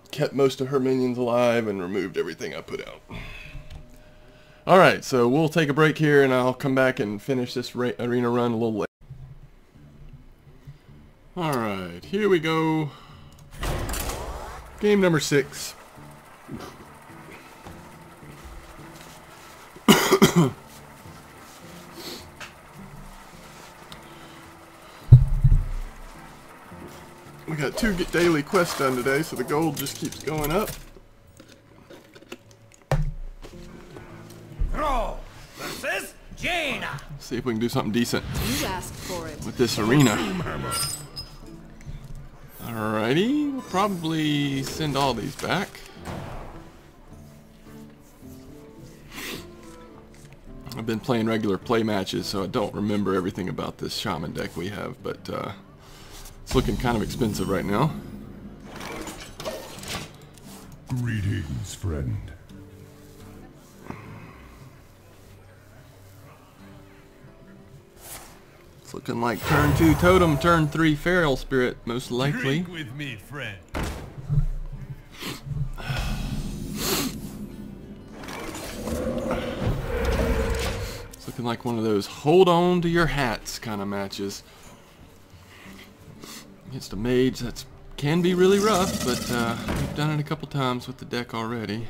Kept most of her minions alive and removed everything I put out. Alright, so we'll take a break here and I'll come back and finish this arena run a little later. Alright, here we go. Game number 6. We got 2 daily quests done today, so the gold just keeps going up. Ro versus Jaina. See if we can do something decent You asked for it. with this arena. Alrighty, we'll probably send all these back. I've been playing regular play matches, so I don't remember everything about this Shaman deck we have, but it's looking kind of expensive right now. Greetings, friend. It's looking like turn 2 Totem, turn 3 Feral Spirit, most likely. Drink with me, friend. It's looking like one of those hold on to your hats kind of matches. Against a mage that can be really rough, but we've done it a couple times with the deck already.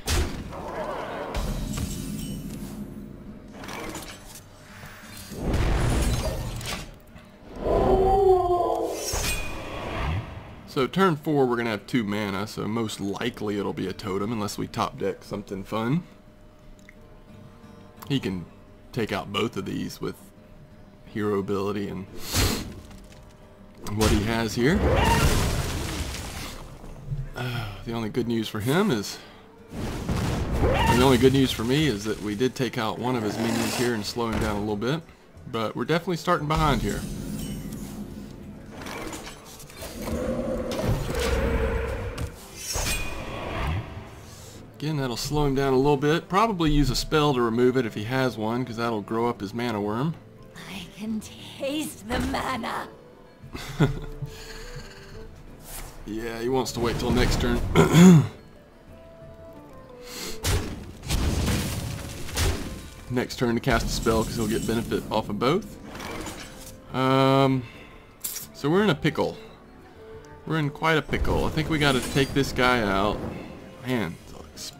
So turn 4 we're going to have 2 mana, so most likely it'll be a totem unless we top deck something fun. He can take out both of these with hero ability and what he has here. The only good news for him is, the only good news for me is that we did take out one of his minions here and slow him down a little bit, but we're definitely starting behind here. Again, that'll slow him down a little bit. Probably use a spell to remove it if he has one, because that'll grow up his mana worm. I can taste the mana. Yeah, he wants to wait till next turn. Next turn to cast a spell, because he'll get benefit off of both. So we're in a pickle. We're in quite a pickle. I think we got to take this guy out. Man, it's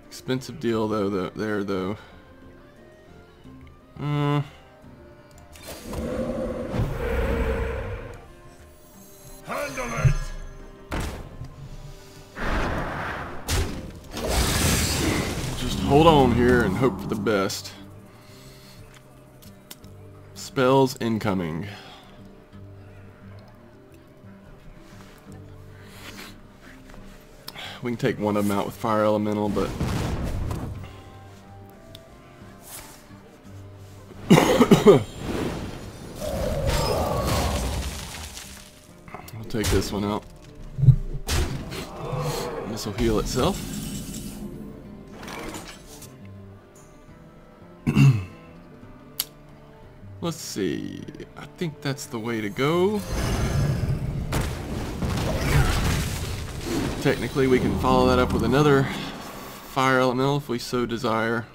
expensive deal though. There though. Handle it! Just hold on here and hope for the best. Spells incoming. We can take one of them out with Fire Elemental, but we'll take this one out. This will heal itself. Let's see. I think that's the way to go. Technically, we can follow that up with another Fire Elemental if we so desire.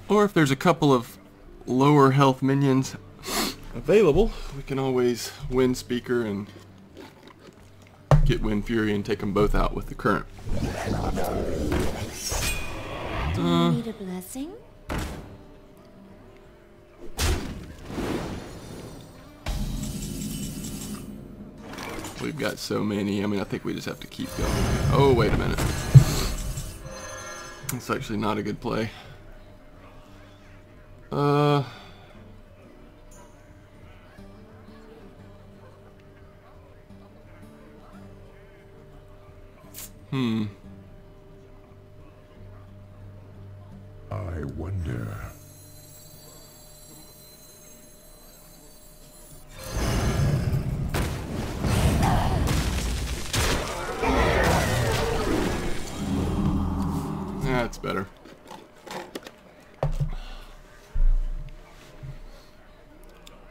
Or if there's a couple of lower health minions available, we can always Wind Speaker and get Wind Fury and take them both out with the current. Do you need a blessing? We've got so many. I mean, I think we just have to keep going. Oh, wait a minute. That's actually not a good play. I wonder. That's better.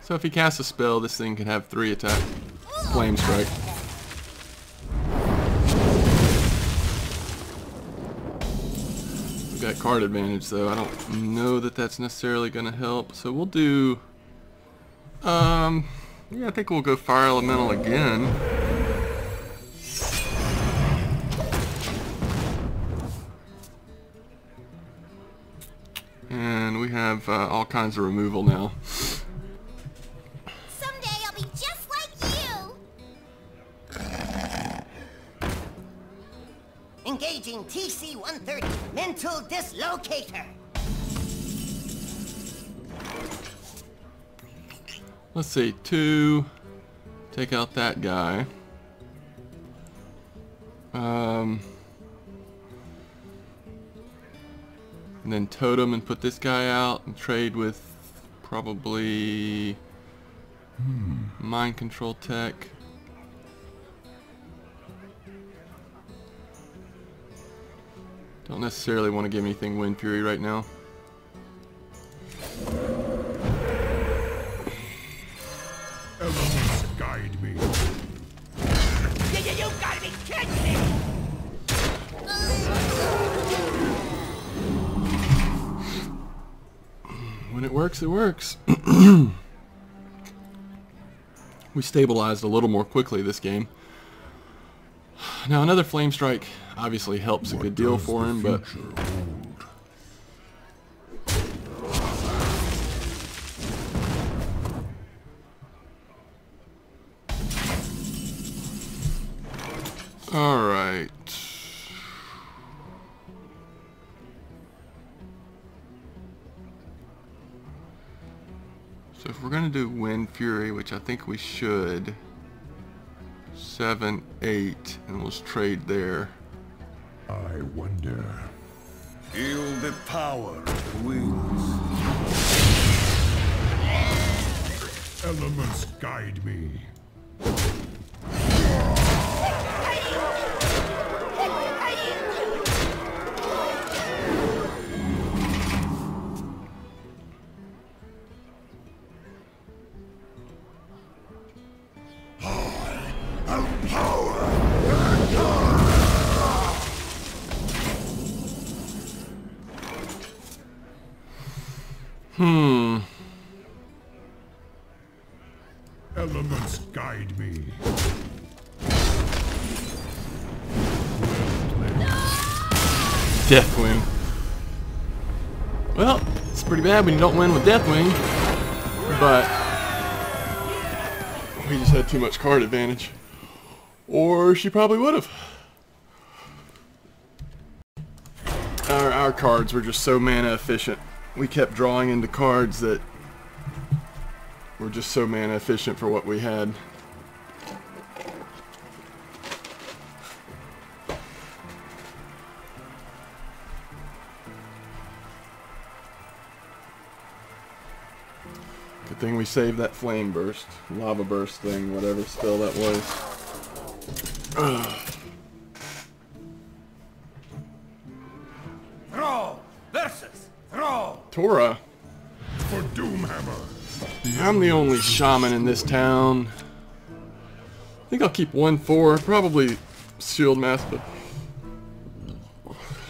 So if he casts a spell, this thing can have 3 attack. Flame Strike. We've got card advantage though. I don't know that that's necessarily going to help. So we'll do... yeah, I think we'll go Fire Elemental again. And we have all kinds of removal now. Someday I'll be just like you. Engaging TC-130 mental dislocator. Let's see, 2. Take out that guy. And then totem and put this guy out and trade with probably mind control tech. Don't necessarily want to give anything Wind Fury right now. Elements guide me. You gotta be kidding me! When it works, it works. We stabilized a little more quickly this game. Now another Flame Strike obviously helps a good deal for him, but all right. So if we're gonna do Wind Fury, which I think we should, 7, 8, and let's trade there. I wonder. Feel the power of wings. Elements guide me. Elements guide me. Deathwing. Well, it's pretty bad when you don't win with Deathwing, but we just had too much card advantage. Or she probably would have. Our cards were just so mana efficient. We kept drawing into cards that were just so mana efficient for what we had. Good thing we saved that flame burst, lava burst thing, whatever spell that was. Ugh. Throw versus throw. Tora. For Doomhammer. I'm the only shaman in this town. I think I'll keep 1/4, probably shield mask, but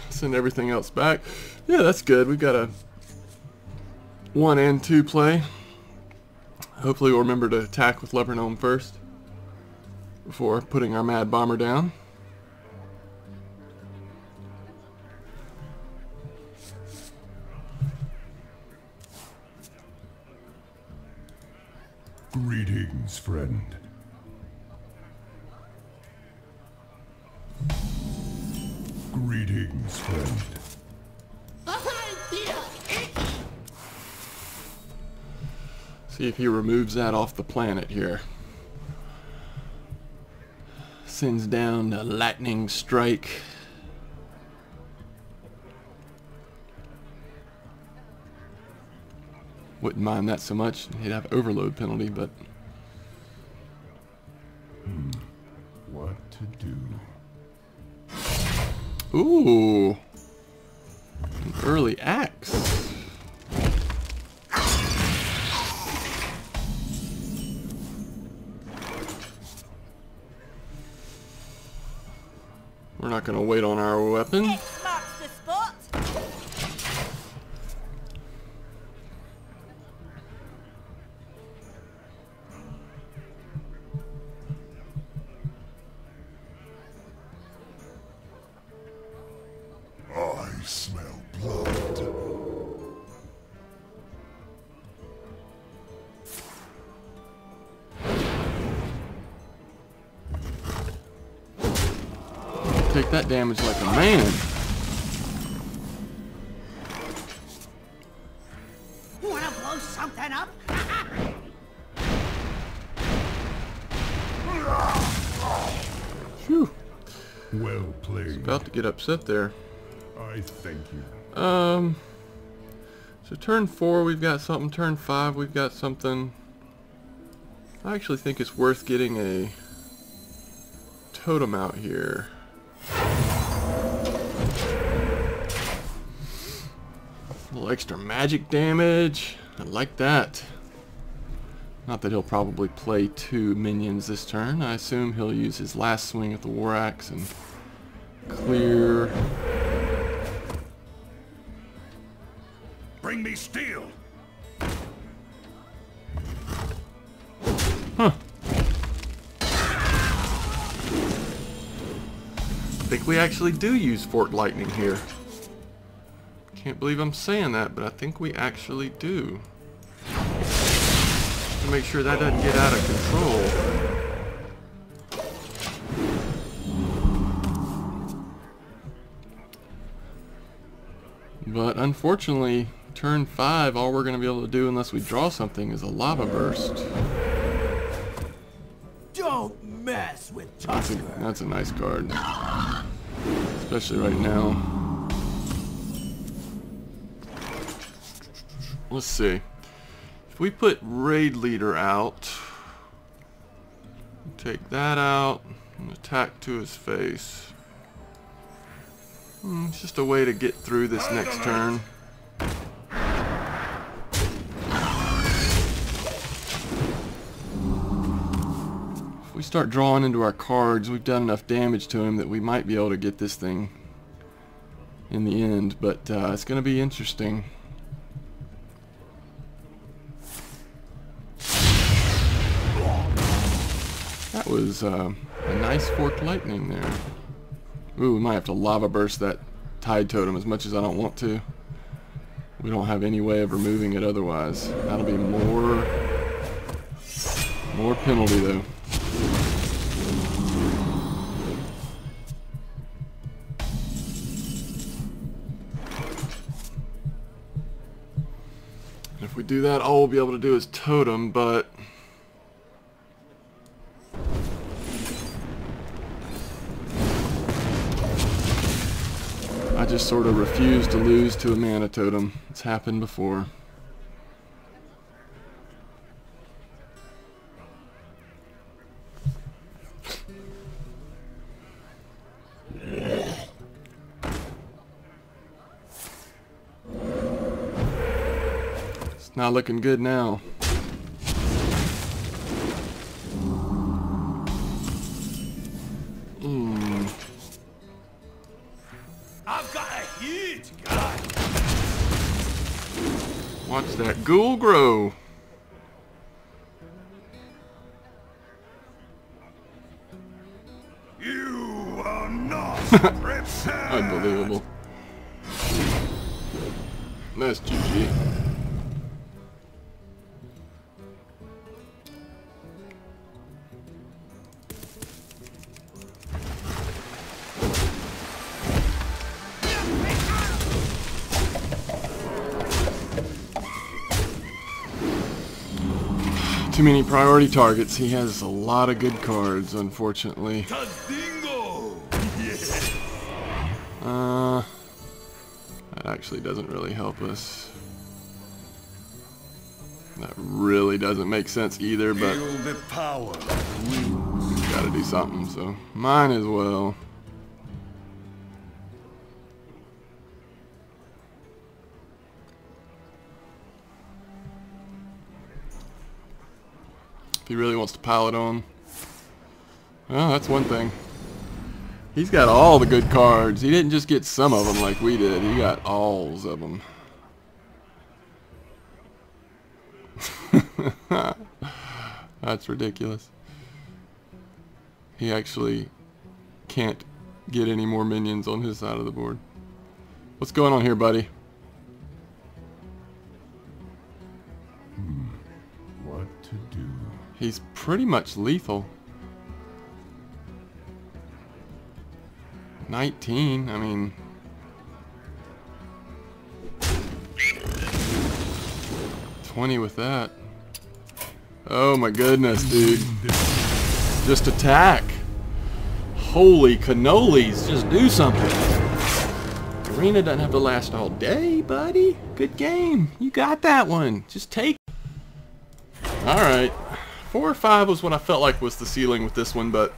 send everything else back. Yeah, that's good. We've got a 1 and 2 play. Hopefully we'll remember to attack with Leper Gnome first before putting our Mad Bomber down. Greetings, friend. Greetings, friend. See if he removes that off the planet here. Sends down a lightning strike. Wouldn't mind that so much. He'd have overload penalty, but What to do? ooh, an early axe. We're not going to wait on our weapon. X marks the spot. I smell blood. take that damage like a man. Wanna blow something up? Phew. Well played. About to get upset there. I thank you. So turn 4 we've got something, turn 5 we've got something. I actually think it's worth getting a totem out here. A little extra magic damage. I like that. Not that he'll probably play 2 minions this turn. I assume he'll use his last swing at the War Axe and clear. Bring me steel. Huh. I think we actually do use Forked Lightning here. Can't believe I'm saying that, but I think we actually do. To make sure that doesn't get out of control. But unfortunately, turn 5, all we're going to be able to do unless we draw something is a Lava Burst. Don't mess with Tusker. That's a nice card. Especially right now. Let's see. If we put Raid Leader out, take that out, and attack to his face. It's just a way to get through this next turn. If we start drawing into our cards, we've done enough damage to him that we might be able to get this thing in the end, but it's going to be interesting. That was a nice Forked Lightning there. Ooh, we might have to Lava Burst that Tide Totem as much as I don't want to. We don't have any way of removing it otherwise. That'll be more penalty though. If we do that, all we'll be able to do is Totem, but I just sort of refuse to lose to a Mana Totem. It's happened before. It's not looking good now. I've got a huge guy. Watch that ghoul grow. You are not prepared. Unbelievable. That's GG. Too many priority targets. He has a lot of good cards, unfortunately. Dingo. That actually doesn't really help us. That really doesn't make sense either, but Feel the power. we've got to do something, so might as well. If he really wants to pile it on. Well, that's one thing. He's got all the good cards. He didn't just get some of them like we did. He got alls of them. That's ridiculous. He actually can't get any more minions on his side of the board. What's going on here, buddy? What to do? He's pretty much lethal. 19, I mean... $20 with that. Oh my goodness, dude. Just attack. Holy cannolis, just do something. Arena doesn't have to last all day, buddy. Good game. You got that one. Just take it. Alright. 4 or 5 was what I felt like was the ceiling with this one, but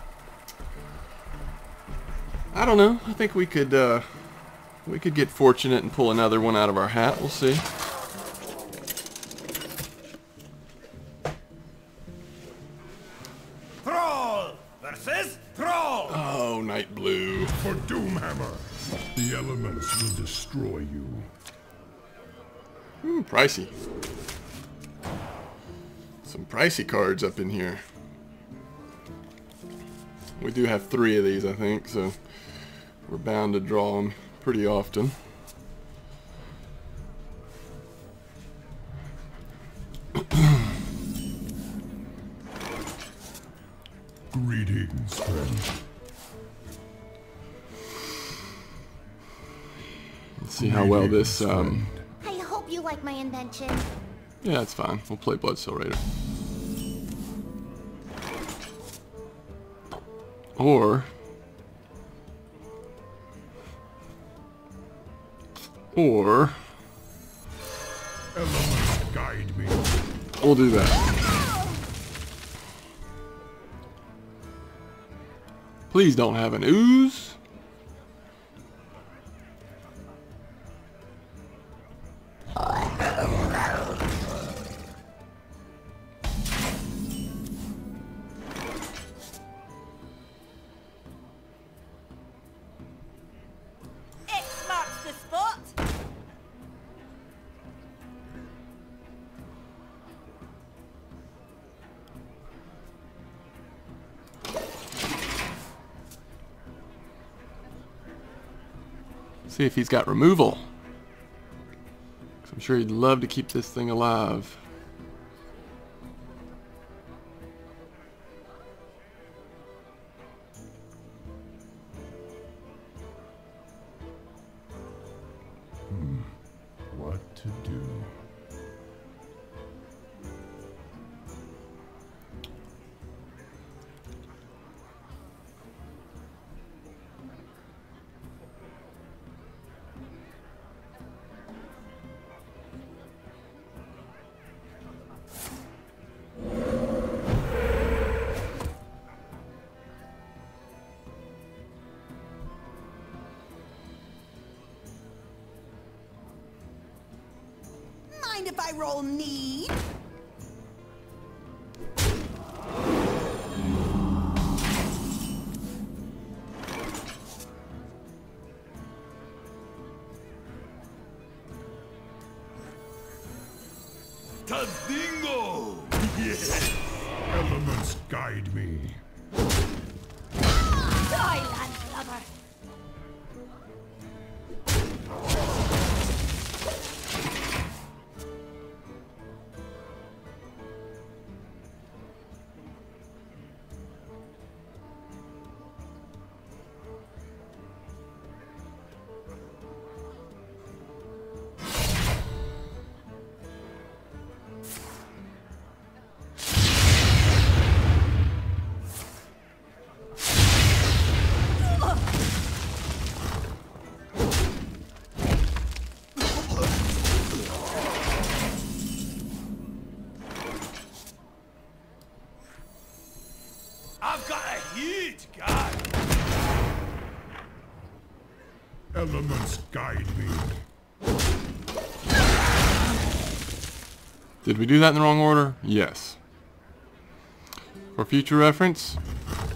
I don't know. I think we could get fortunate and pull another one out of our hat. We'll see. Thrall versus Thrall. Oh, Night Blue. For Doomhammer, the elements will destroy you. Pricey. Some pricey cards up in here. We do have 3 of these, I think, so we're bound to draw them pretty often. Greetings, friend. Let's see how well this, I hope you like my invention. yeah, it's fine. We'll play Bloodsteel Raider. Or Elements guide me. we'll do that. Please don't have an ooze. X marks the spot. See if he's got removal. 'Cause I'm sure he'd love to keep this thing alive. What to do? Mind if I roll need? Tadingo. Yes. Elements guide me. Die, landlubber. I've got a huge guy. Elements guide me. Did we do that in the wrong order? Yes. For future reference,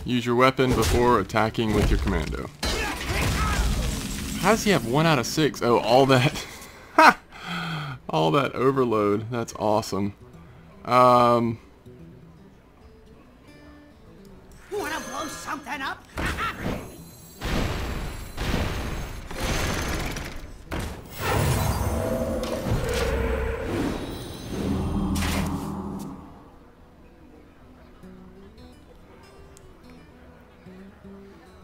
use your weapon before attacking with your commando. How does he have 1 out of 6? Oh, all that... all that overload. That's awesome. Wanna blow something up?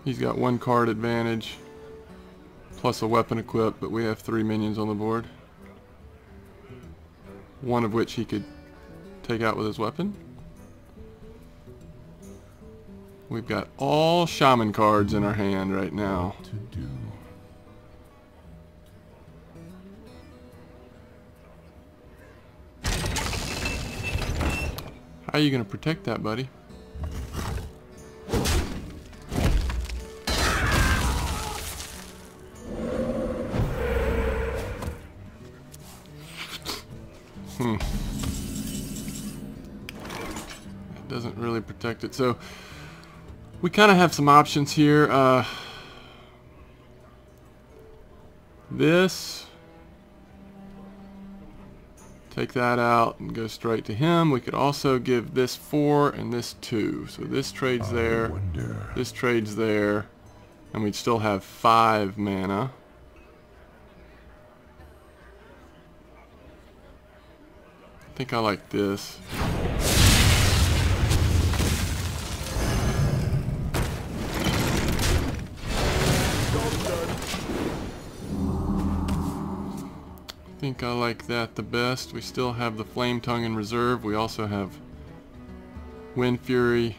He's got 1 card advantage. plus a weapon equipped, but we have 3 minions on the board. One of which he could take out with his weapon. We've got all Shaman cards in our hand right now. How are you going to protect that, buddy? It doesn't really protect it. So we kind of have some options here. This, take that out and go straight to him. We could also give this 4 and this 2. So this trades there, this trades there, and we'd still have 5 mana. I think I like this. I think I like that the best. We still have the Flame Tongue in reserve. We also have Wind Fury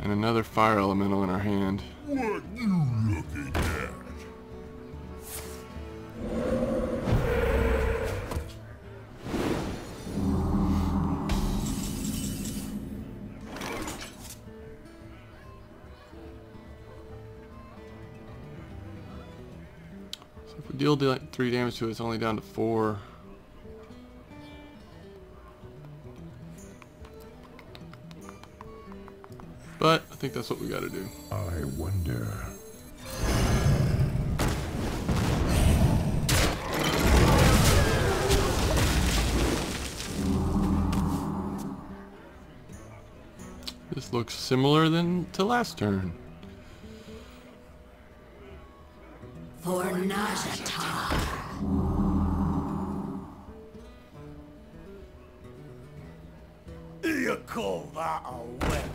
and another Fire Elemental in our hand. What you looking at? If we deal 3 damage to it, it's only down to 4. But I think that's what we got to do. I wonder. This looks similar to last turn. For Nazata. You call that a weapon?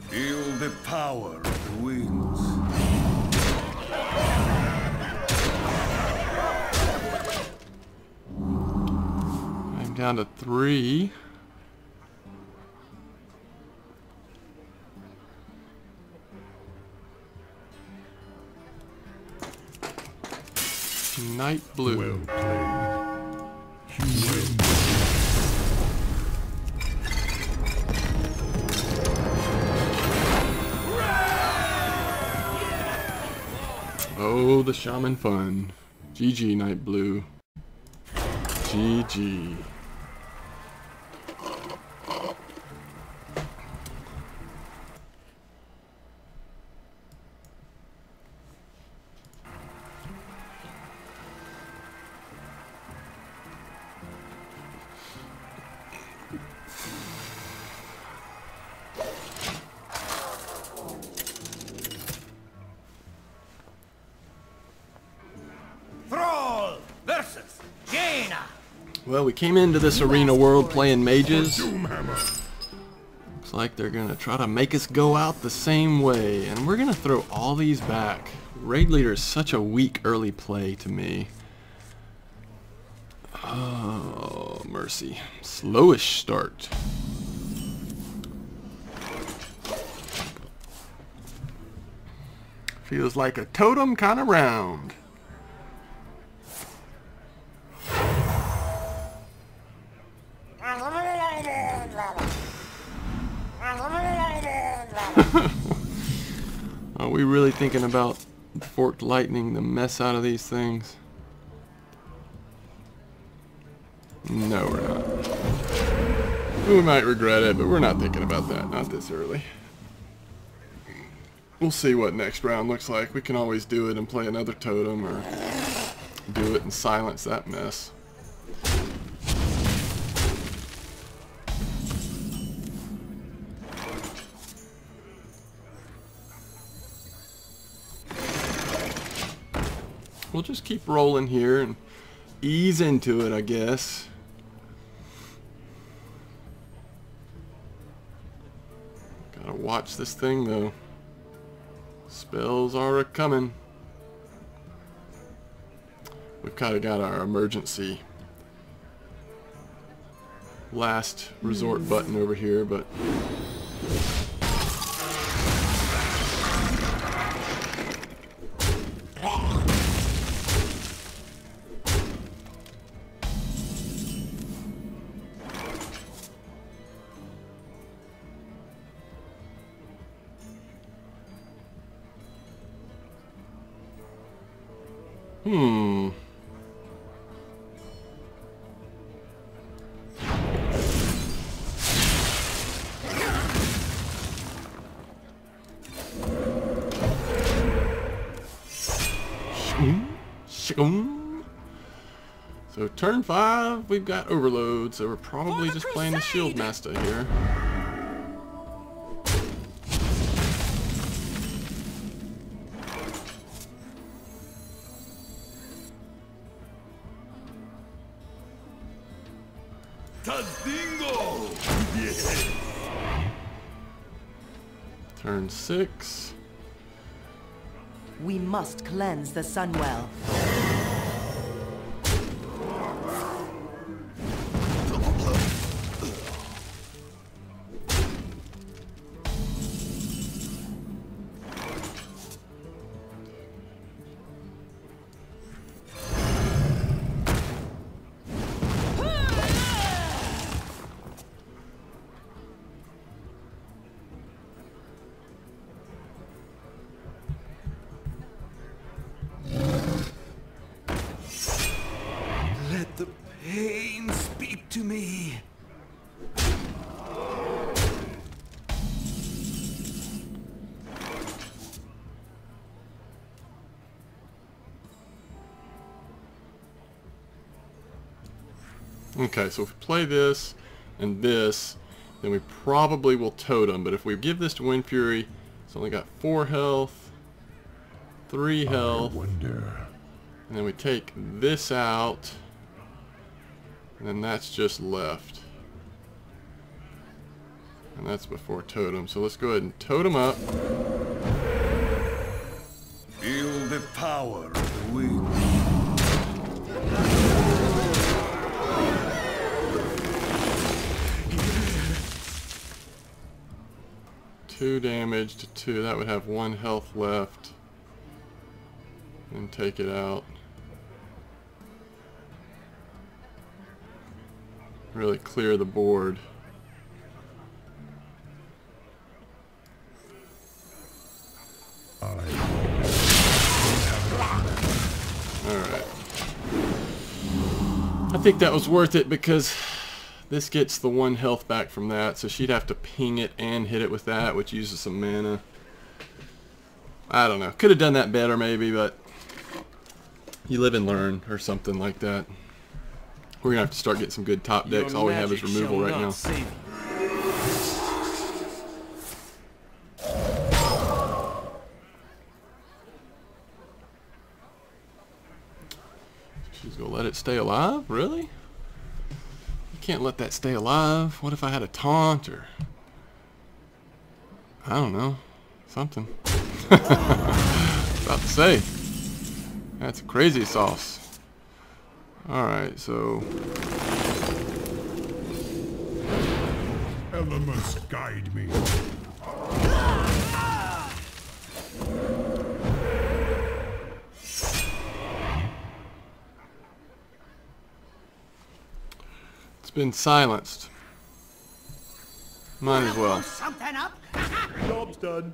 Feel the power of the winds. I'm down to 3. Night Blue. Well played. You win. Oh, the Shaman fun. GG, Night Blue. GG. Thrall versus Jaina. Well, we came into this arena world playing mages. Doomhammer. Looks like they're gonna try to make us go out the same way, and we're gonna throw all these back. Raid Leader is such a weak early play to me. Oh, mercy. Slowish start. Feels like a totem kind of round. Are we really thinking about forked lightning the mess out of these things? No, we're not. We might regret it, but we're not thinking about that. Not this early. We'll see what next round looks like. We can always do it and play another totem or do it and silence that mess. We'll just keep rolling here and ease into it, I guess. Gotta watch this thing though. Spells are a-coming. We've kind of got our emergency last resort button over here, but so turn 5, we've got overload, so we're probably just playing the Shield Master here. Tadingo! Yes. Turn 6. We must cleanse the Sunwell. Let the pain speak to me. Okay, so if we play this and this, then we probably will totem, but if we give this to Wind Fury, it's only got 4 health, 3 health, and then we take this out, and then that's just left. And that's before totem, so let's go ahead and totem up. Feel the power of the wind. 2 damage to 2, that would have 1 health left. And take it out. Really clear the board. Alright. I think that was worth it because this gets the 1 health back from that, so she'd have to ping it and hit it with that, which uses some mana. I don't know. Could have done that better maybe, but you live and learn or something like that. We're going to have to start getting some good top decks. All we have is removal right now. She's going to let it stay alive? Really? You can't let that stay alive. What if I had a taunt or... I don't know. Something. About to say. That's crazy sauce. Alright, so... Elements guide me. It's been silenced. Might as well. Something up? Job's done.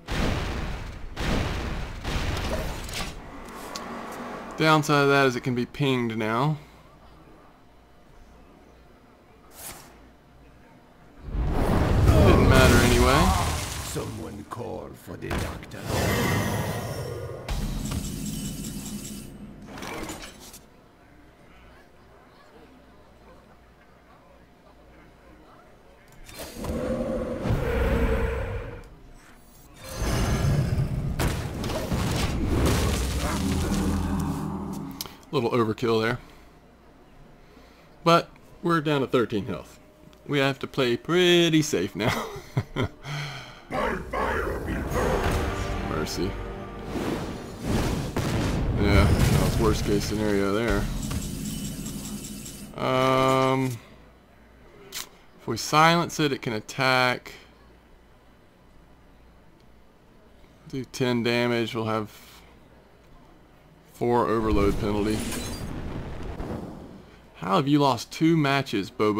Downside of that is it can be pinged now. Didn't matter anyway. Someone call for the doctor. Little overkill there. But we're down to 13 health. We have to play pretty safe now. Mercy. Yeah, that was worst case scenario there. If we silence it, it can attack. Do 10 damage. We'll have 4 overload penalty. How have you lost 2 matches, Bo,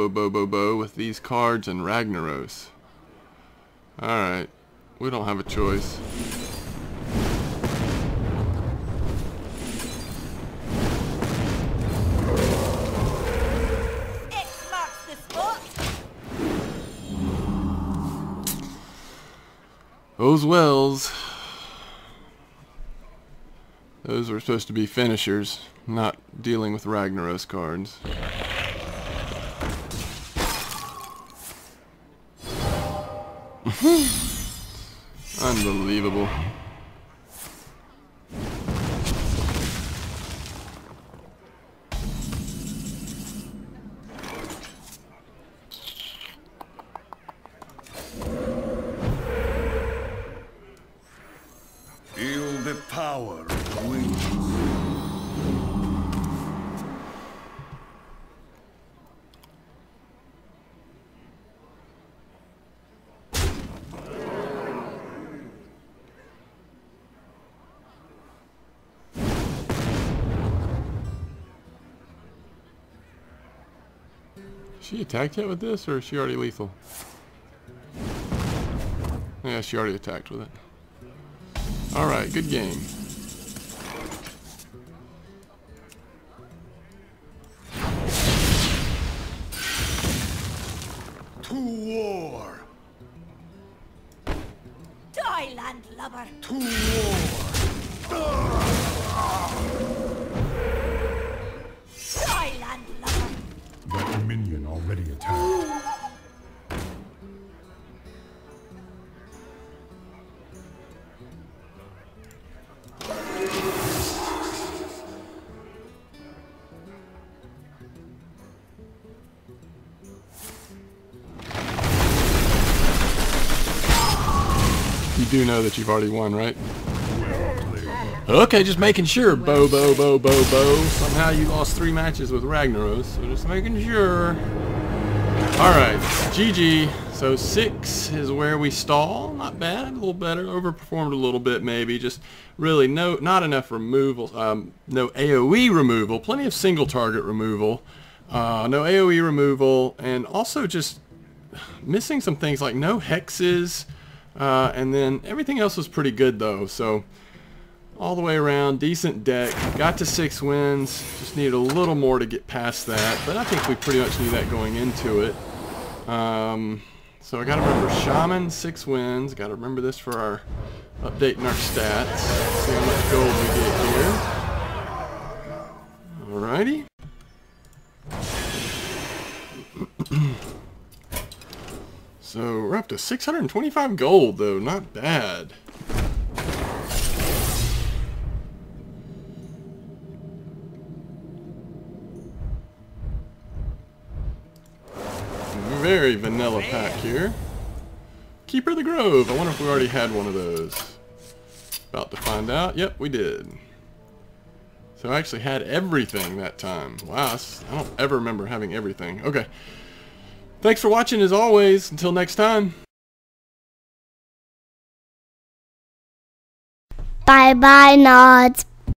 with these cards and Ragnaros? Alright. We don't have a choice. X marks the spot. Those wells. Those were supposed to be finishers, not dealing with Ragnaros cards. Unbelievable. Feel the power of wings. She attacked yet with this, or is she already lethal? Yeah, she already attacked with it. Alright, good game. To war! Die, landlubber. To war! Die, landlubber. That minion already attacked. You do know that you've already won, right? Okay, just making sure, Bo. Somehow you lost 3 matches with Ragnaros, so just making sure. Alright, GG. So 6 is where we stall. Not bad, a little better. Overperformed a little bit maybe. Just really not enough removal. No AoE removal. Plenty of single target removal. No AoE removal. And also just missing some things like no hexes. And then everything else was pretty good though. So all the way around, decent deck. Got to 6 wins. Just needed a little more to get past that. But I think we pretty much knew that going into it. So I gotta remember Shaman, 6 wins. Gotta remember this for our updating our stats. See how much gold we get here. Alrighty. So we're up to 625 gold though, not bad. Very vanilla pack here. Keeper of the Grove. I wonder if we already had one of those. About to find out. Yep, we did. So I actually had everything that time. Wow, I don't ever remember having everything. Okay. Thanks for watching as always. Until next time. Bye bye, Nods.